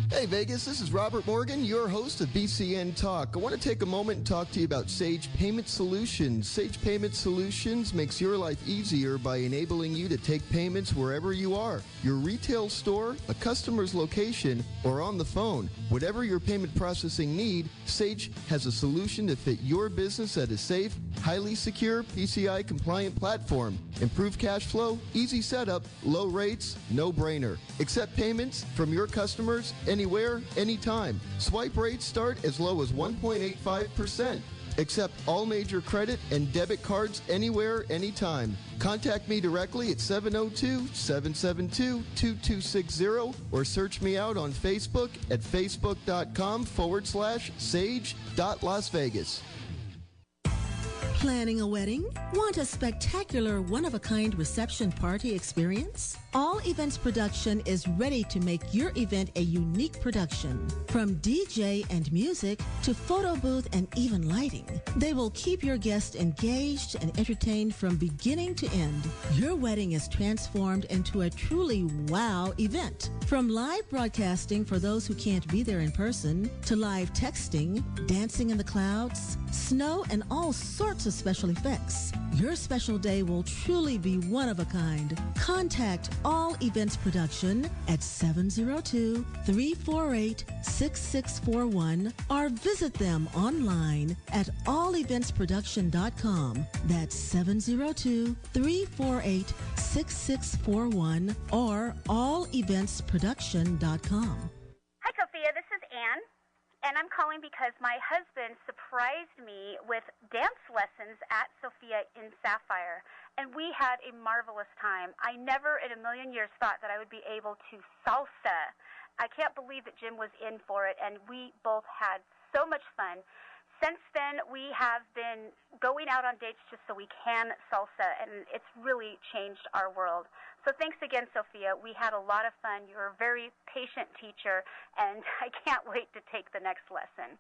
[SPEAKER 4] Hey Vegas, this is Robert Morgan, your host of BCN Talk. I want to take a moment and talk to you about Sage Payment Solutions. Sage Payment Solutions makes your life easier by enabling you to take payments wherever you are. Your retail store, a customer's location, or on the phone. Whatever your payment processing need, Sage has a solution to fit your business at a safe, highly secure, PCI compliant platform. Improved cash flow, easy setup, low rates, no-brainer. Accept payments from your customers anywhere, anytime. Swipe rates start as low as 1.85%. Accept all major credit and debit cards anywhere, anytime. Contact me directly at 702-772-2260 or search me out on Facebook at facebook.com/sage.lasvegas.
[SPEAKER 11] Planning a wedding? Want a spectacular one-of-a-kind reception party experience? All Events Production is ready to make your event a unique production. From DJ and music to photo booth and even lighting, they will keep your guests engaged and entertained from beginning to end. Your wedding is transformed into a truly wow event. From live broadcasting for those who can't be there in person, to live texting, dancing in the clouds, snow, and all sorts of special effects. Your special day will truly be one of a kind. Contact All Events Production at 702-348-6641 or visit them online at alleventsproduction.com. That's 702-348-6641 or alleventsproduction.com.
[SPEAKER 12] Hi, Sophia. This is Anne. And I'm calling because my husband surprised me with dance lessons at Sophia in Sapphire, and we had a marvelous time. I never in a million years thought that I would be able to salsa. I can't believe that Jim was in for it, and we both had so much fun. Since then, we have been going out on dates just so we can salsa, and it's really changed our world. So thanks again, Sophia. We had a lot of fun. You're a very patient teacher, and I can't wait to take the next lesson.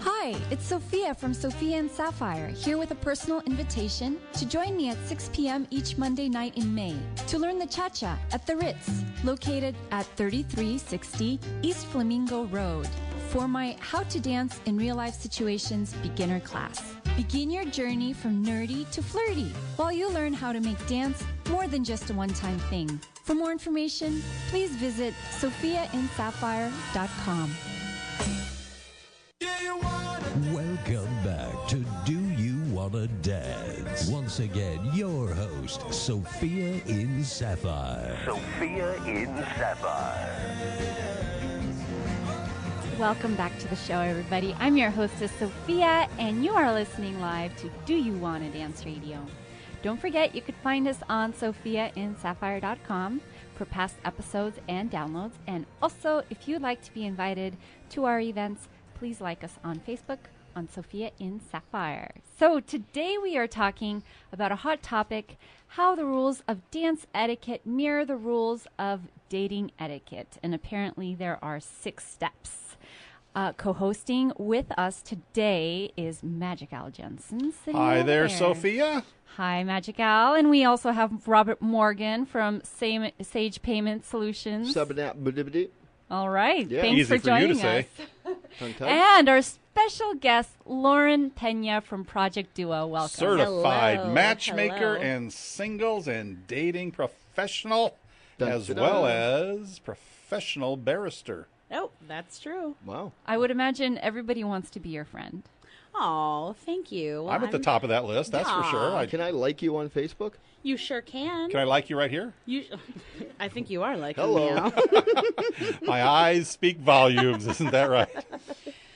[SPEAKER 2] Hi, it's Sophia from Sophia and Sapphire, here with a personal invitation to join me at 6 p.m. each Monday night in May to learn the Cha-Cha at the Ritz, located at 3360 East Flamingo Road, for my How to Dance in Real Life Situations beginner class. Begin your journey from nerdy to flirty while you learn how to make dance more than just a one-time thing. For more information, please visit sophiainsapphire.com.
[SPEAKER 1] Welcome back to Do You Wanna Dance? Once again, your host, Sophia in Sapphire.
[SPEAKER 9] Sophia in Sapphire.
[SPEAKER 2] Welcome back to the show, everybody. I'm your hostess, Sophia, and you are listening live to Do You Wanna Dance Radio. Don't forget, you could find us on sophiainsapphire.com for past episodes and downloads. And also, if you'd like to be invited to our events, please like us on Facebook on Sophia in Sapphire. So today we are talking about a hot topic, how the rules of dance etiquette mirror the rules of dating etiquette. And apparently there are 6 steps. Co-hosting with us today is Magic Al Jensen.
[SPEAKER 3] Hi there, Sophia.
[SPEAKER 2] Hi, Magic Al. And we also have Robert Morgan from Sage Payment Solutions. All right.
[SPEAKER 3] Yeah.
[SPEAKER 2] Thanks
[SPEAKER 3] Easy
[SPEAKER 2] for joining
[SPEAKER 3] you to
[SPEAKER 2] us.
[SPEAKER 3] say.
[SPEAKER 2] And our special guest, Lauren Pena from Project Duo. Welcome.
[SPEAKER 3] Certified
[SPEAKER 2] Hello.
[SPEAKER 3] matchmaker
[SPEAKER 2] Hello.
[SPEAKER 3] and singles and dating professional, as
[SPEAKER 4] Dun-dun-dun.
[SPEAKER 3] well as professional barrister.
[SPEAKER 5] Oh, that's true.
[SPEAKER 4] Wow.
[SPEAKER 2] I would imagine everybody wants to be your friend.
[SPEAKER 5] Oh, thank you.
[SPEAKER 3] I'm at the top of that list, that's for sure.
[SPEAKER 4] Can I like you on Facebook?
[SPEAKER 5] You sure can.
[SPEAKER 3] Can I like you right here?
[SPEAKER 5] I think you are liking
[SPEAKER 4] Hello.
[SPEAKER 5] me now.
[SPEAKER 3] My eyes speak volumes, isn't that right?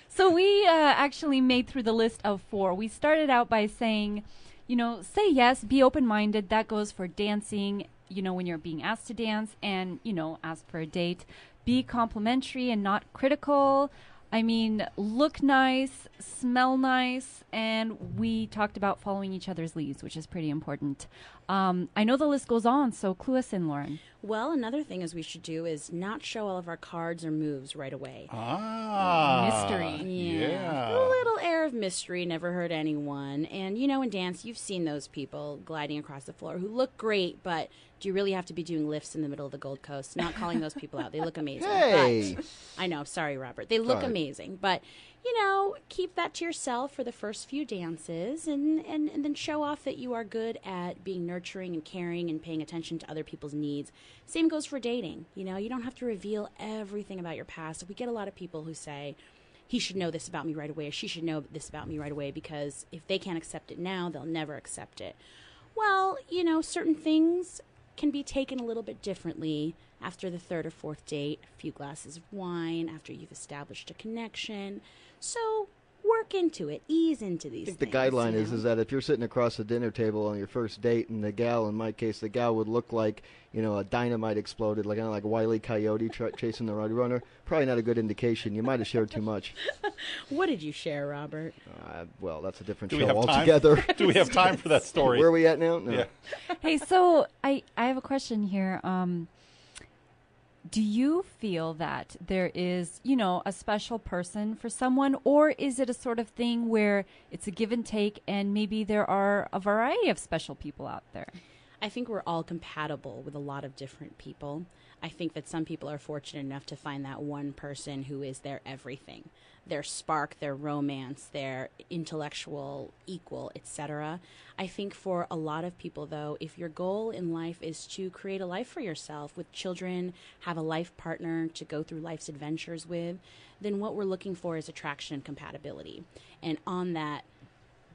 [SPEAKER 2] So we actually made through the list of 4. We started out by saying, say yes, be open-minded. That goes for dancing, when you're being asked to dance and, ask for a date. Be complimentary and not critical. I mean, look nice, smell nice, and we talked about following each other's leads, which is pretty important. I know the list goes on, so clue us in, Lauren.
[SPEAKER 5] Well, another thing is we should do is not show all of our cards or moves right away.
[SPEAKER 2] Mystery.
[SPEAKER 5] Yeah. A little air of mystery never hurt anyone. And, you know, in dance, you've seen those people gliding across the floor who look great, but do you really have to be doing lifts in the middle of the Gold Coast? Not calling those people out. They look amazing.
[SPEAKER 4] Hey!
[SPEAKER 5] But, I know. Sorry, Robert. They look amazing. But, you know, keep that to yourself for the first few dances and then show off that you are good at being nurturing and caring and paying attention to other people's needs. Same goes for dating. You know, you don't have to reveal everything about your past. We get a lot of people who say, he should know this about me right away, or she should know this about me right away, because if they can't accept it now, they'll never accept it. Well, you know, certain things can be taken a little bit differently after the third or fourth date, a few glasses of wine, after you've established a connection. So work into it, ease into these things.
[SPEAKER 4] I think the guideline is that if you're sitting across the dinner table on your first date, and the gal, in my case, the gal would look like, you know, a dynamite exploded, like kind of like Wile E. Coyote chasing the Roadrunner, probably not a good indication. You might have shared too much.
[SPEAKER 5] What did you share, Robert?
[SPEAKER 4] Well, that's a different
[SPEAKER 3] Do
[SPEAKER 4] show
[SPEAKER 3] we have
[SPEAKER 4] altogether.
[SPEAKER 3] Do we have time for that story?
[SPEAKER 4] Where are we at now? No.
[SPEAKER 3] Yeah.
[SPEAKER 2] Hey, so I have a question here. Do you feel that there is, you know, a special person for someone, or is it a sort of thing where it's a give and take and maybe there are a variety of special people out there?
[SPEAKER 5] I think we're all compatible with a lot of different people. I think that some people are fortunate enough to find that one person who is their everything, their spark, their romance, their intellectual equal, etc. I think for a lot of people, though, if your goal in life is to create a life for yourself with children, have a life partner to go through life's adventures with, then what we're looking for is attraction and compatibility. And on that,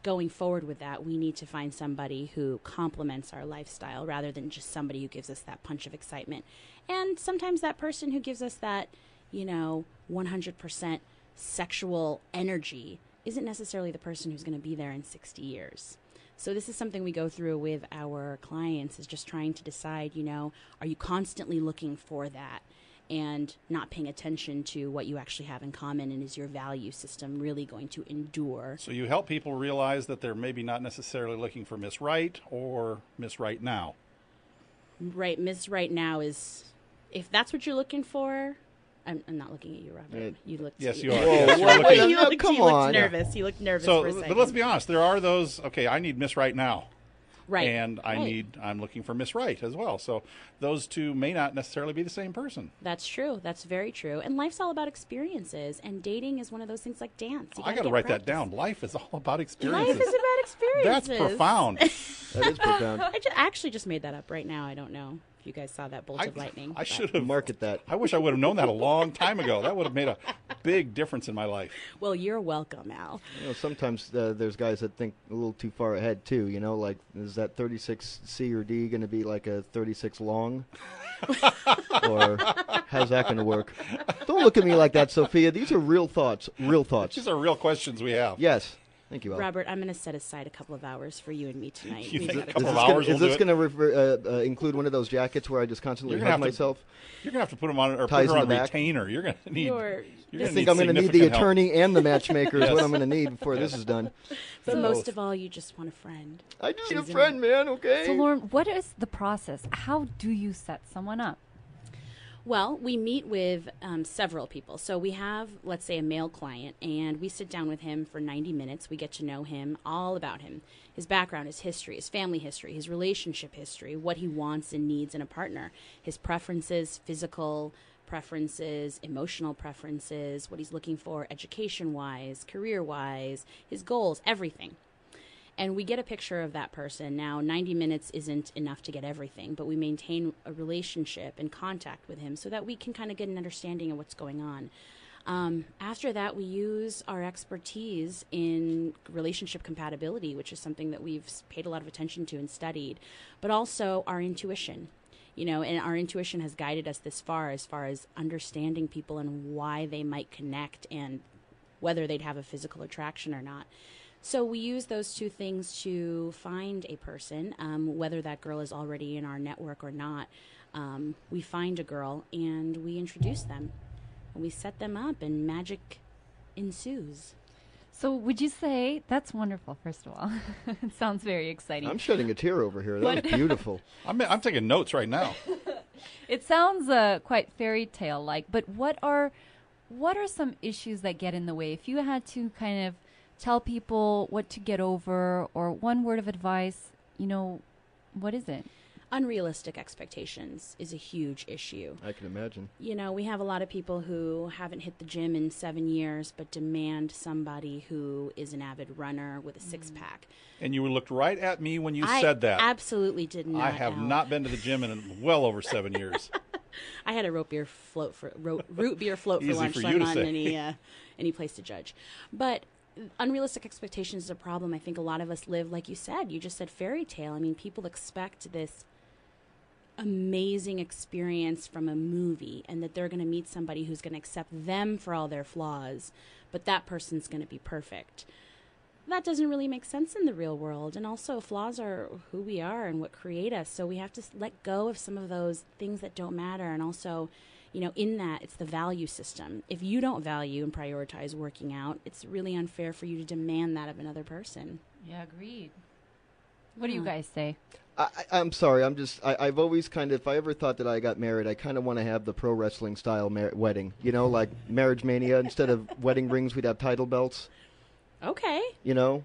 [SPEAKER 5] going forward with that, we need to find somebody who complements our lifestyle rather than just somebody who gives us that punch of excitement. And sometimes that person who gives us that, you know, 100% sexual energy isn't necessarily the person who's going to be there in 60 years. So this is something we go through with our clients, is just trying to decide, you know, are you constantly looking for that and not paying attention to what you actually have in common, and is your value system really going to endure?
[SPEAKER 3] So you help people realize that they're maybe not necessarily looking for Miss Right or Miss Right Now.
[SPEAKER 5] Right, Miss Right Now is, if that's what you're looking for, I'm not looking at you, Robert. You looked.
[SPEAKER 3] Yes, you are.
[SPEAKER 5] Yes,
[SPEAKER 3] Yes,
[SPEAKER 5] you looked nervous. You looked nervous for a second.
[SPEAKER 3] But let's be honest. There are those. Okay, I need Miss Right Now.
[SPEAKER 5] Right.
[SPEAKER 3] And I'm looking for Miss Right as well. So those two may not necessarily be the same person.
[SPEAKER 5] That's true. That's very true. And life's all about experiences. And dating is one of those things like dance.
[SPEAKER 3] I got to write that down. Life is all about experiences.
[SPEAKER 5] Life is about experiences.
[SPEAKER 3] That's profound.
[SPEAKER 4] That is profound.
[SPEAKER 5] I actually just made that up right now. I don't know if you guys saw that bolt of lightning.
[SPEAKER 3] I should have
[SPEAKER 4] market that.
[SPEAKER 3] I wish I would have known that a long time ago. That would have made a big difference in my life.
[SPEAKER 5] Well, you're welcome, Al.
[SPEAKER 4] You know, sometimes there's guys that think a little too far ahead too. You know, like, is that 36C or D going to be like a 36 long? Or how's that going to work? Don't look at me like that, Sophia. These are real thoughts. Real thoughts.
[SPEAKER 3] These are real questions we have.
[SPEAKER 4] Yes. Thank you, Al.
[SPEAKER 5] Robert, I'm going to set aside a couple of hours for you and me tonight.
[SPEAKER 3] You think a couple of hours
[SPEAKER 4] Is this going to include one of those jackets where I just constantly hug myself?
[SPEAKER 3] You're going to have to put them on, or put her on retainer. You're going to need.
[SPEAKER 4] I think I'm going to need the attorney and the matchmaker is what I'm going to need before this is done.
[SPEAKER 5] But most of all, you just want a friend.
[SPEAKER 4] I just need a friend, man, okay?
[SPEAKER 2] So, Lauren, what is the process? How do you set someone up?
[SPEAKER 5] Well, we meet with several people. So we have, let's say, a male client, and we sit down with him for 90 minutes. We get to know him, all about him, his background, his history, his family history, his relationship history, what he wants and needs in a partner, his preferences, physical preferences, emotional preferences, what he's looking for education-wise, career-wise, his goals, everything. And we get a picture of that person. Now, 90 minutes isn't enough to get everything, but we maintain a relationship and contact with him so that we can kind of get an understanding of what's going on. After that, we use our expertise in relationship compatibility, which is something that we've paid a lot of attention to and studied, but also our intuition. You know, and our intuition has guided us this far as understanding people and why they might connect and whether they'd have a physical attraction or not. So we use those two things to find a person, whether that girl is already in our network or not. We find a girl and we introduce them. We set them up and magic ensues.
[SPEAKER 2] So would you say that's wonderful? First of all, it sounds very exciting.
[SPEAKER 4] I'm shedding a tear over here. That was beautiful.
[SPEAKER 3] I'm taking notes right now.
[SPEAKER 2] It sounds quite fairy tale like, but what are some issues that get in the way? If you had to kind of tell people what to get over or one word of advice, what is it?
[SPEAKER 5] Unrealistic expectations is a huge issue.
[SPEAKER 4] I can imagine.
[SPEAKER 5] We have a lot of people who haven't hit the gym in 7 years but demand somebody who is an avid runner with a six-pack.
[SPEAKER 3] And you looked right at me when you said that.
[SPEAKER 5] I absolutely did not.
[SPEAKER 3] I have not been to the gym in well over 7 years.
[SPEAKER 5] I had a root beer float for lunch, so I'm not in any place to judge. But unrealistic expectations is a problem. I think a lot of us live, like you said, you just said fairy tale. I mean, people expect this amazing experience from a movie and that they're going to meet somebody who's going to accept them for all their flaws, but that person's going to be perfect. That doesn't really make sense in the real world. And also, flaws are who we are and what create us. So we have to let go of some of those things that don't matter. And also, in that, it's the value system. If you don't value and prioritize working out, it's really unfair for you to demand that of another person.
[SPEAKER 2] Yeah, agreed. What do you guys say?
[SPEAKER 4] I'm sorry. I've always if I ever thought that I got married, I kind of want to have the pro wrestling style wedding. Like Marriage Mania. Instead of wedding rings, we'd have title belts.
[SPEAKER 5] Okay.
[SPEAKER 4] Yeah.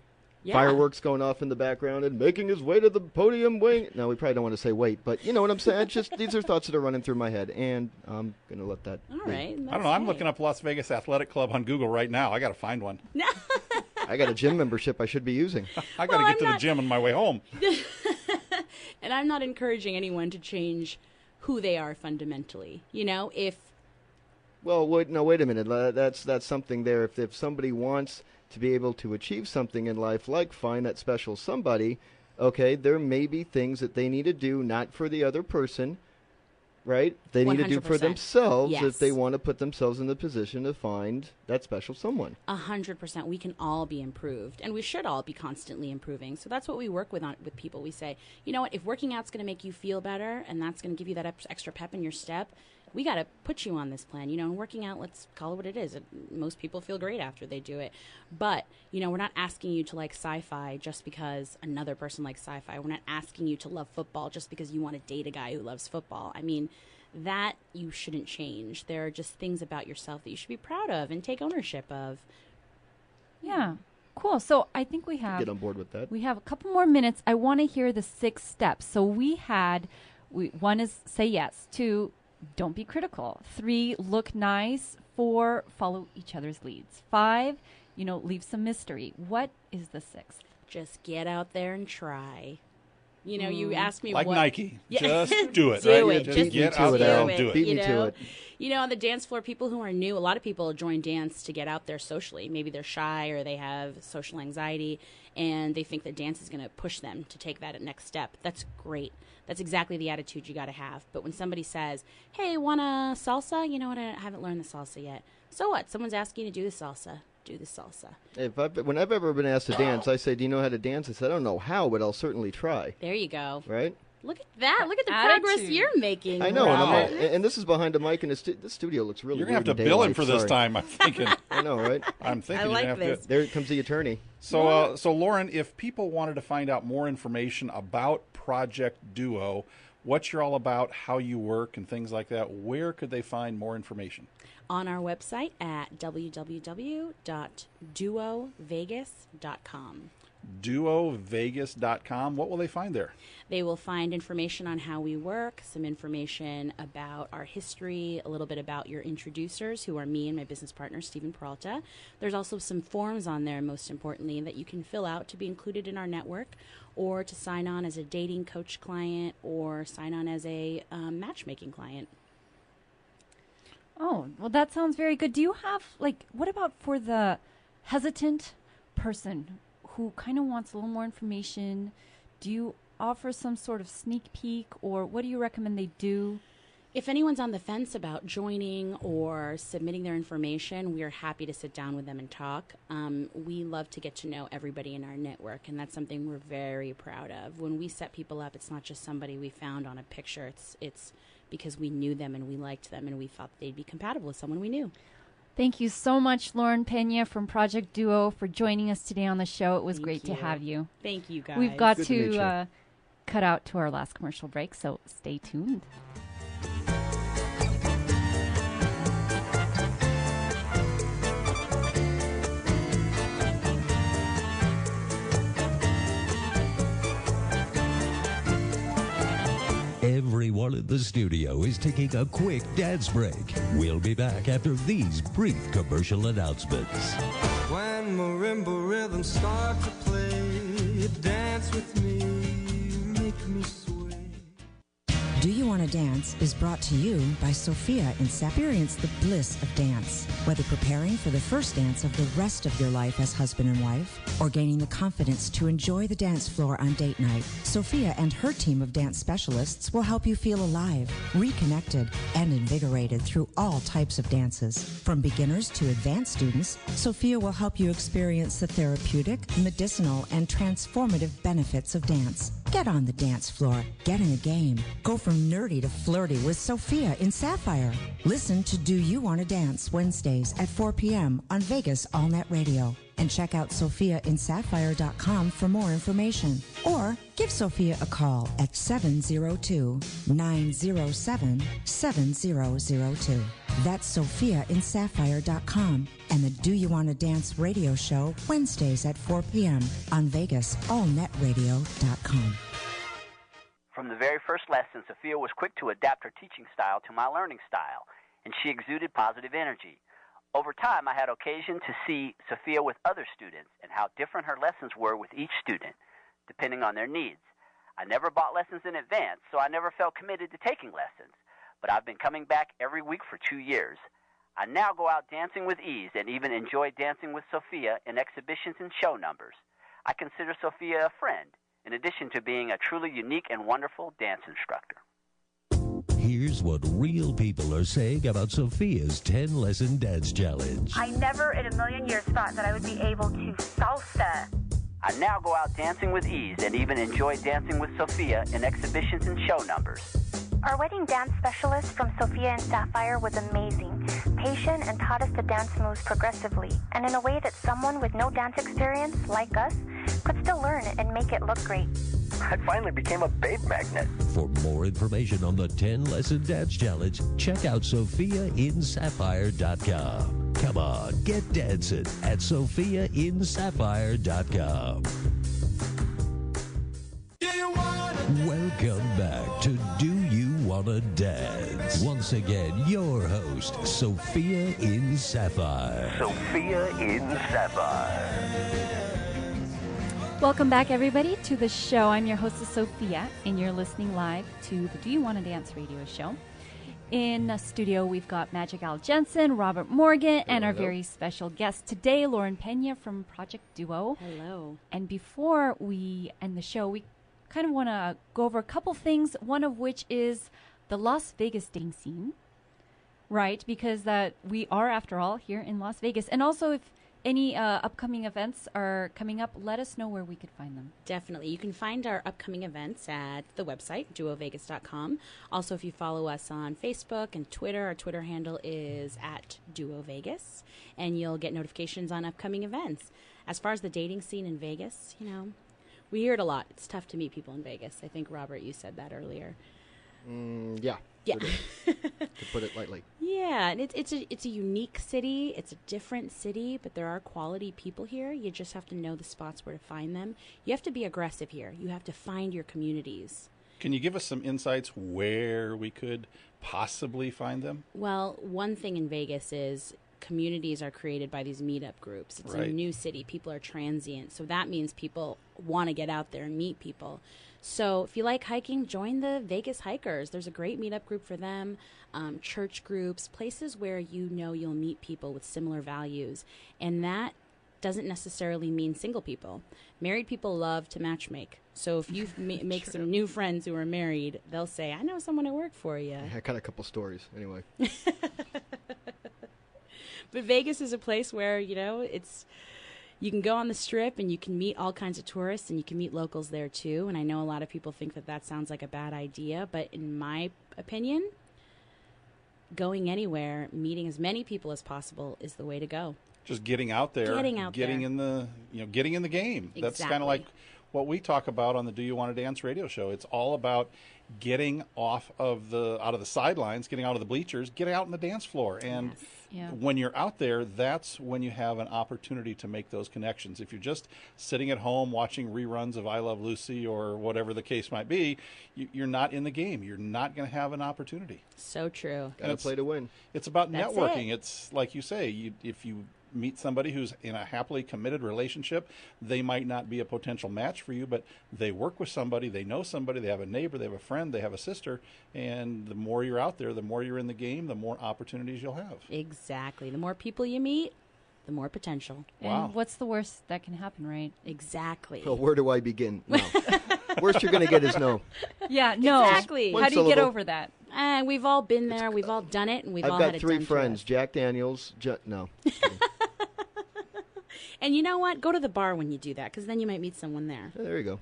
[SPEAKER 4] Fireworks going off in the background and making his way to the podium wing. No, we probably don't want to say wait, but you know what I'm saying? It's just, these are thoughts that are running through my head, and I'm going to let that
[SPEAKER 5] All right.
[SPEAKER 3] I don't know. I'm looking up Las Vegas Athletic Club on Google right now. I got to find one.
[SPEAKER 4] I got a gym membership I should be using.
[SPEAKER 3] I got to get to the gym on my way home.
[SPEAKER 5] And I'm not encouraging anyone to change who they are fundamentally. If...
[SPEAKER 4] Well, wait a minute. That's something there. If somebody wants to be able to achieve something in life, like find that special somebody, okay, there may be things that they need to do, not for the other person, right? They need to do for themselves if they want to put themselves in the position to find that special someone.
[SPEAKER 5] 100%. We can all be improved, and we should all be constantly improving. So that's what we work with people. We say, you know what, if working out's going to make you feel better, and that's going to give you that extra pep in your step, we got to put you on this plan. And working out, let's call it what it is. Most people feel great after they do it. But, we're not asking you to like sci-fi just because another person likes sci-fi. We're not asking you to love football just because you want to date a guy who loves football. I mean, that you shouldn't change. There are just things about yourself that you should be proud of and take ownership of.
[SPEAKER 2] Yeah. Cool. So I think we have...
[SPEAKER 4] Get on board with that.
[SPEAKER 2] We have a couple more minutes. I want to hear the 6 steps. So one is say yes. 2, don't be critical. 3, look nice. 4, follow each other's leads. 5, leave some mystery. What is the 6th?
[SPEAKER 5] Just get out there and try. You ask me
[SPEAKER 3] like
[SPEAKER 5] what...
[SPEAKER 3] Nike. Yeah. Just do it.
[SPEAKER 5] Do
[SPEAKER 3] right?
[SPEAKER 5] it.
[SPEAKER 3] Just get out there and do it.
[SPEAKER 4] Beat me to it.
[SPEAKER 5] On the dance floor, people who are new, a lot of people join dance to get out there socially. Maybe they're shy or they have social anxiety, and they think that dance is going to push them to take that next step. That's great. That's exactly the attitude you got to have. But when somebody says, hey, want a salsa? You know what? I haven't learned the salsa yet. So what? Someone's asking you to do the salsa. Do the salsa.
[SPEAKER 4] When I've ever been asked to dance, I say, do you know how to dance? I said, I don't know how, but I'll certainly try.
[SPEAKER 5] There you go.
[SPEAKER 4] Right?
[SPEAKER 5] Look at that. Look at the progress you're making.
[SPEAKER 4] I know.
[SPEAKER 3] Wow.
[SPEAKER 4] And this is behind a mic, and the studio looks really
[SPEAKER 3] You're going to have to
[SPEAKER 4] weird
[SPEAKER 3] bill
[SPEAKER 4] in
[SPEAKER 3] him for
[SPEAKER 4] daylight.
[SPEAKER 3] this time, I'm thinking.
[SPEAKER 4] I know, right?
[SPEAKER 3] I'm thinking
[SPEAKER 5] I like
[SPEAKER 3] you're going to have
[SPEAKER 5] this.
[SPEAKER 3] to...
[SPEAKER 4] There comes the attorney.
[SPEAKER 3] So, Lauren, if people wanted to find out more information about Project Duo, what you're all about, how you work, and things like that, where could they find more information?
[SPEAKER 5] On our website at www.duovegas.com.
[SPEAKER 3] Duovegas.com. What will they find there?
[SPEAKER 5] They will find information on how we work, some information about our history, a little bit about your introducers, who are me and my business partner, Stephen Peralta. There's also some forms on there, most importantly, that you can fill out to be included in our network, or to sign on as a dating coach client, or sign on as a matchmaking client.
[SPEAKER 2] Oh, well, that sounds very good. Do you have, what about for the hesitant person who kind of wants a little more information? Do you offer some sort of sneak peek, or what do you recommend they do?
[SPEAKER 5] If anyone's on the fence about joining or submitting their information, we are happy to sit down with them and talk. We love to get to know everybody in our network, and that's something we're very proud of. When we set people up, it's not just somebody we found on a picture. It's because we knew them and we liked them and we thought they'd be compatible with someone we knew.
[SPEAKER 2] Thank you so much, Lauren Pena from Project Duo, for joining us today on the show. It was great to have you.
[SPEAKER 5] Thank you, guys.
[SPEAKER 2] We've got
[SPEAKER 4] Good to meet you.
[SPEAKER 2] to cut out to our last commercial break, so stay tuned.
[SPEAKER 1] Everyone in the studio is taking a quick dance break. We'll be back after these brief commercial announcements.
[SPEAKER 10] When marimba rhythms start to play, dance with me, make me sway.
[SPEAKER 13] Do You Want to Dance is brought to you by Sophia and Experience the bliss of dance. Whether preparing for the first dance of the rest of your life as husband and wife, or gaining the confidence to enjoy the dance floor on date night, Sophia and her team of dance specialists will help you feel alive, reconnected, and invigorated through all types of dances. From beginners to advanced students, Sophia will help you experience the therapeutic, medicinal, and transformative benefits of dance. Get on the dance floor. Get in the game. Go from nerdy to flirty with Sophia in Sapphire. Listen to Do You Want to Dance Wednesdays at 4 p.m. on Vegas AllNet Radio. And check out SophiaInSapphire.com for more information. Or give Sophia a call at 702-907-7002. That's SophiaInSapphire.com. And the Do You Want to Dance radio show Wednesdays at 4 p.m. on Vegas AllNetRadio.com.
[SPEAKER 14] From the very first lesson, Sophia was quick to adapt her teaching style to my learning style, and she exuded positive energy. Over time, I had occasion to see Sophia with other students and how different her lessons were with each student, depending on their needs. I never bought lessons in advance, so I never felt committed to taking lessons, but I've been coming back every week for 2 years. I now go out dancing with ease and even enjoy dancing with Sophia in exhibitions and show numbers. I consider Sophia a friend, in addition to being a truly unique and wonderful dance instructor.
[SPEAKER 1] Here's what real people are saying about Sophia's 10-lesson dance challenge.
[SPEAKER 12] I never in a million years thought that I would be able to salsa.
[SPEAKER 14] I now go out dancing with ease and even enjoy dancing with Sophia in exhibitions and show numbers.
[SPEAKER 7] Our wedding dance specialist from Sophia and Sapphire was amazing, patient, and taught us to dance moves progressively, and in a way that someone with no dance experience, like us, could still learn and make it look great.
[SPEAKER 9] I finally became a babe magnet.
[SPEAKER 1] For more information on the 10-lesson dance challenge, check out SophiaInSapphire.com. Come on, get dancing at SophiaInSapphire.com. Welcome back to Do You Wanna Dance? Once again, your host, Sophia in Sapphire.
[SPEAKER 9] Sophia in Sapphire.
[SPEAKER 2] Welcome back, everybody, to the show. I'm your hostess, Sophia, and you're listening live to the Do You Want to Dance radio show. In the studio, we've got Magic Al Jensen, Robert Morgan, and our very special guest today, Lauren Pena from Project Duo.
[SPEAKER 5] Hello.
[SPEAKER 2] And before we end the show, we kind of want to go over a couple things, one of which is the Las Vegas dating scene, right? Because we are, after all, here in Las Vegas. And also, if any upcoming events are coming up, let us know where we could find them.
[SPEAKER 5] Definitely. You can find our upcoming events at the website, duovegas.com. Also, if you follow us on Facebook and Twitter, our Twitter handle is at duovegas, and you'll get notifications on upcoming events. As far as the dating scene in Vegas, we hear it a lot. It's tough to meet people in Vegas. I think, Robert, you said that earlier.
[SPEAKER 4] Yeah.
[SPEAKER 5] Yeah.
[SPEAKER 4] To put it lightly.
[SPEAKER 5] Yeah, and it's a unique city. It's a different city, but there are quality people here. You just have to know the spots where to find them. You have to be aggressive here. You have to find your communities.
[SPEAKER 3] Can you give us some insights where we could possibly find them?
[SPEAKER 5] Well, one thing in Vegas is communities are created by these meetup groups. It's a new city. People are transient. So that means people want to get out there and meet people. So if you like hiking, join the Vegas Hikers. There's a great meetup group for them, church groups, places where you'll meet people with similar values. And that doesn't necessarily mean single people. Married people love to matchmake. So if you make some new friends who are married, they'll say, I know someone to work for you.
[SPEAKER 4] I got a couple stories, anyway.
[SPEAKER 5] But Vegas is a place where, you can go on the Strip and you can meet all kinds of tourists and you can meet locals there too. And I know a lot of people think that sounds like a bad idea, but in my opinion, going anywhere, meeting as many people as possible is the way to go.
[SPEAKER 3] Just getting out there, getting in the game.
[SPEAKER 5] Exactly.
[SPEAKER 3] That's kind of like what we talk about on the Do You Want to Dance radio show. It's all about getting out of the sidelines, getting out of the bleachers, getting out on the dance floor. And when you're out there, that's when you have an opportunity to make those connections. If you're just sitting at home watching reruns of I Love Lucy or whatever the case might be, you're not in the game. You're not going to have an opportunity.
[SPEAKER 5] So true.
[SPEAKER 4] Got to play to win.
[SPEAKER 3] It's about
[SPEAKER 5] That's
[SPEAKER 3] networking.
[SPEAKER 5] it.
[SPEAKER 3] It's like you say, if you meet somebody who's in a happily committed relationship, they might not be a potential match for you, but they work with somebody, they know somebody, they have a neighbor, they have a friend, they have a sister, and the more you're out there, the more you're in the game, the more opportunities you'll have.
[SPEAKER 5] Exactly. The more people you meet, the more potential.
[SPEAKER 2] And what's the worst that can happen, right?
[SPEAKER 5] Exactly.
[SPEAKER 4] Well, where do I begin? No. Worst you're going to get is no.
[SPEAKER 2] Yeah, no.
[SPEAKER 5] Exactly.
[SPEAKER 2] How do you get over that?
[SPEAKER 5] We've all been there. We've all done it, and we've all had
[SPEAKER 4] I've
[SPEAKER 5] it
[SPEAKER 4] got three
[SPEAKER 5] done
[SPEAKER 4] friends,
[SPEAKER 5] to us.
[SPEAKER 4] Jack Daniels, no.
[SPEAKER 5] And you know what? Go to the bar when you do that, because then you might meet someone there.
[SPEAKER 4] There you go.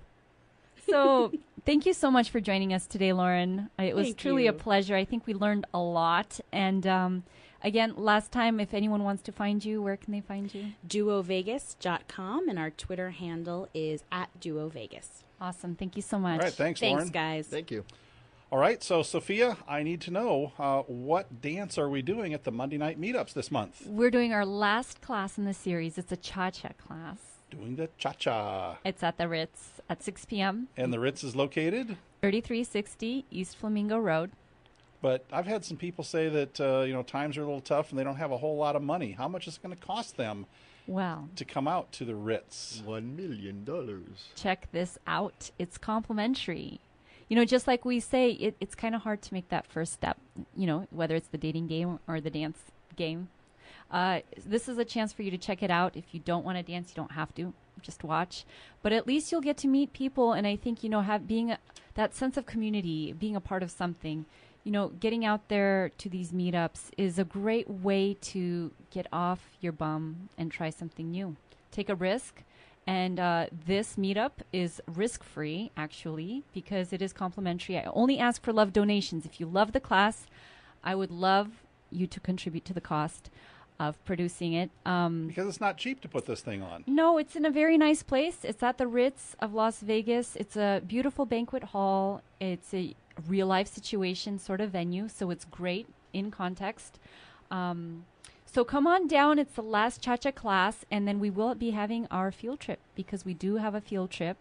[SPEAKER 2] So thank you so much for joining us today, Lauren. It was
[SPEAKER 5] Thank
[SPEAKER 2] truly
[SPEAKER 5] you.
[SPEAKER 2] a pleasure. I think we learned a lot. And again, last time, if anyone wants to find you, where can they find you?
[SPEAKER 5] DuoVegas.com, and our Twitter handle is @DuoVegas.
[SPEAKER 2] Awesome. Thank you so much.
[SPEAKER 3] All right, thanks, Lauren.
[SPEAKER 5] Thanks, guys.
[SPEAKER 4] Thank you.
[SPEAKER 3] All right, so Sophia, I need to know what dance are we doing at the Monday night meetups this month?
[SPEAKER 2] We're doing our last class in the series. It's a cha-cha class.
[SPEAKER 3] Doing the cha-cha.
[SPEAKER 2] It's at the Ritz at 6 p.m.
[SPEAKER 3] And the Ritz is located?
[SPEAKER 2] 3360 East Flamingo Road.
[SPEAKER 3] But I've had some people say that times are a little tough and they don't have a whole lot of money. How much is it going to cost them to come out to the Ritz?
[SPEAKER 4] $1 million.
[SPEAKER 2] Check this out. It's complimentary. Just like we say, it's kind of hard to make that first step, whether it's the dating game or the dance game. This is a chance for you to check it out. If you don't want to dance, you don't have to. Just watch. But at least you'll get to meet people, and I think, that sense of community, being a part of something, getting out there to these meetups is a great way to get off your bum and try something new. Take a risk. And this meetup is risk-free, actually, because it is complimentary. I only ask for love donations. If you love the class, I would love you to contribute to the cost of producing it.
[SPEAKER 3] Because it's not cheap to put this thing on.
[SPEAKER 2] No, it's in a very nice place. It's at the Ritz of Las Vegas. It's a beautiful banquet hall. It's a real-life situation sort of venue, so it's great in context. So come on down. It's the last cha-cha class, and then we will be having our field trip, because we do have a field trip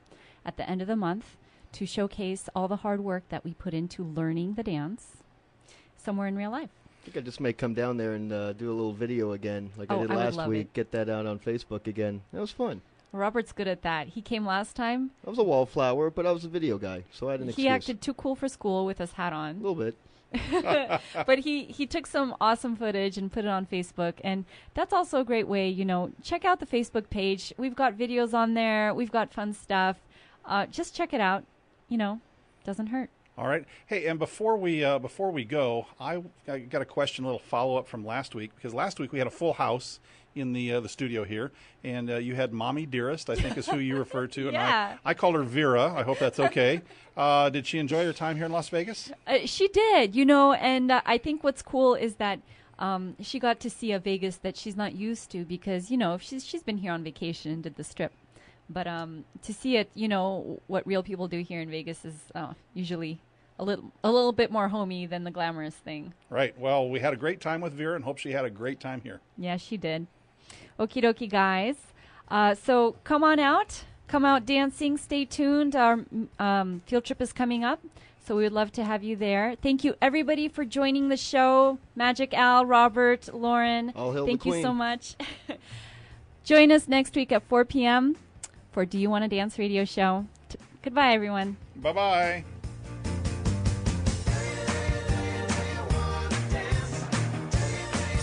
[SPEAKER 2] at the end of the month to showcase all the hard work that we put into learning the dance somewhere in real life.
[SPEAKER 4] I think I just may come down there and do a little video again, like I did
[SPEAKER 2] I would
[SPEAKER 4] last
[SPEAKER 2] love
[SPEAKER 4] week.
[SPEAKER 2] it.
[SPEAKER 4] Get that out on Facebook again. That was fun.
[SPEAKER 2] Robert's good at that. He came last time.
[SPEAKER 4] I was a wallflower, but I was a video guy, so I had an excuse.
[SPEAKER 2] He acted too cool for school with his hat on.
[SPEAKER 4] A little bit.
[SPEAKER 2] But he took some awesome footage and put it on Facebook, and that's also a great way, check out the Facebook page. We've got videos on there. We've got fun stuff. Just check it out. Doesn't hurt.
[SPEAKER 3] All right. Hey, and before we go, I got a question, a little follow-up from last week, because last week we had a full house in the studio here, and you had Mommy Dearest, I think is who you referred to. And
[SPEAKER 2] Yeah.
[SPEAKER 3] I called her Vera. I hope that's okay. Did she enjoy her time here in Las Vegas?
[SPEAKER 2] She did, and I think what's cool is that she got to see a Vegas that she's not used to, because, she's been here on vacation and did the Strip. But to see it, what real people do here in Vegas is usually a little bit more homey than the glamorous thing.
[SPEAKER 3] Right. Well, we had a great time with Vera and hope she had a great time here.
[SPEAKER 2] Yeah, she did. Okie dokie, guys. So come on out. Come out dancing. Stay tuned. Our field trip is coming up, so we would love to have you there. Thank you, everybody, for joining the show. Magic Al, Robert, Lauren.
[SPEAKER 4] All hail
[SPEAKER 2] Thank
[SPEAKER 4] the
[SPEAKER 2] you
[SPEAKER 4] queen.
[SPEAKER 2] so much. Join us next week at 4 p.m. for Do You Want to Dance radio show. Goodbye, everyone.
[SPEAKER 3] Bye-bye.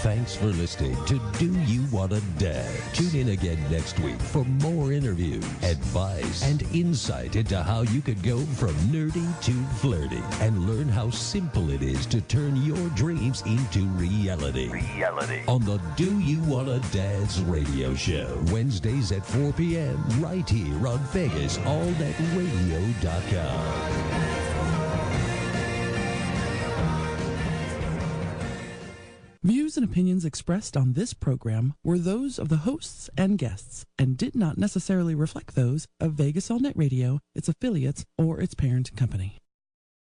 [SPEAKER 1] Thanks for listening to Do You Want to Dance? Tune in again next week for more interviews, advice, and insight into how you could go from nerdy to flirty and learn how simple it is to turn your dreams into reality. On the Do You Want to Dance radio show, Wednesdays at 4 p.m. right here on VegasAllNetRadio.com.
[SPEAKER 15] Views and opinions expressed on this program were those of the hosts and guests and did not necessarily reflect those of Vegas All Net Radio, its affiliates, or its parent company.